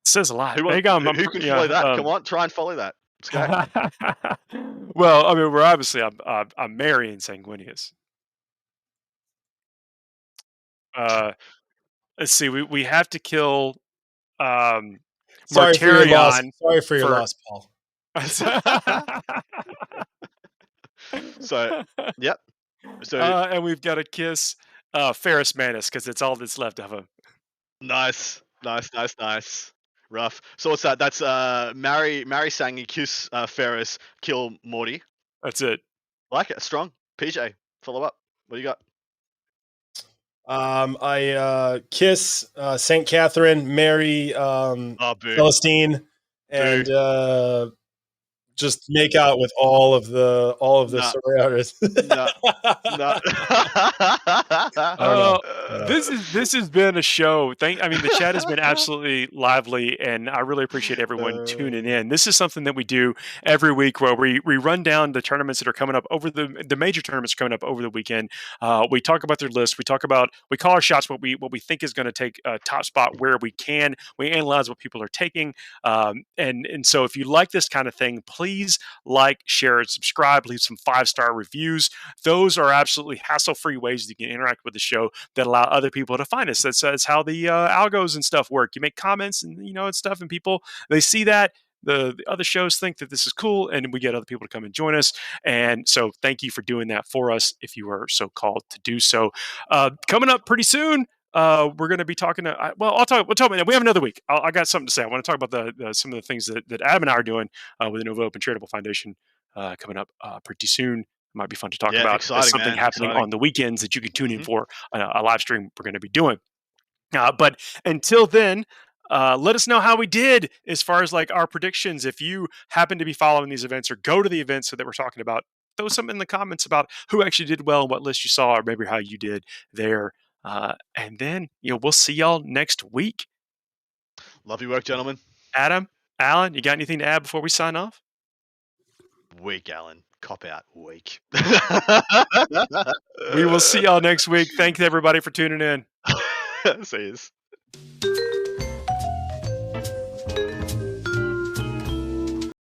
Says a lot. Who can follow that? Come on, try and follow that. Let's go. Well, I mean, we're obviously I'm marrying Sanguinius. Let's see. We have to kill Sorry for your loss. Martarion. Sorry for your loss, Paul. So, yep. So, and we've got to kiss Ferris Manus because it's all that's left of him. Nice. Rough. So what's that? That's marry Sangi, kiss Ferris, kill Morty. That's it. Like it. Strong. PJ, follow up. What do you got? I kiss Saint Catherine, marry Celestine, and just make out with all of the Sororitas. No. This has been a show. The chat has been absolutely lively, and I really appreciate everyone tuning in. This is something that we do every week where we run down the tournaments that are coming up over the major tournaments coming up over the weekend. We talk about their list. We call our shots what we think is going to take a top spot where we can. We analyze what people are taking, and so if you like this kind of thing, please like, share, and subscribe. Leave some 5-star reviews. Those are absolutely hassle-free ways that you can interact with the show that allow other people to find us. That's how the algos and stuff work. You make comments and stuff, and people, they see that. The other shows think that this is cool, and we get other people to come and join us. And so thank you for doing that for us if you are so called to do so. Coming up pretty soon, we're going to be talking to, we'll talk about that. We have another week. I got something to say. I want to talk about some of the things that Adam and I are doing with the Nova Open Charitable Foundation coming up pretty soon. It might be fun to talk about. Exciting, something happening on the weekends that you can tune in for a live stream we're going to be doing. But until then, let us know how we did as far as like our predictions. If you happen to be following these events or go to the events that we're talking about, throw something in the comments about who actually did well and what list you saw, or maybe how you did there. And then we'll see y'all next week. Love your work, gentlemen. Adam, Alan, you got anything to add before we sign off? Weak, Alan. Cop out. Weak. We will see y'all next week. Thanks everybody for tuning in. See yous.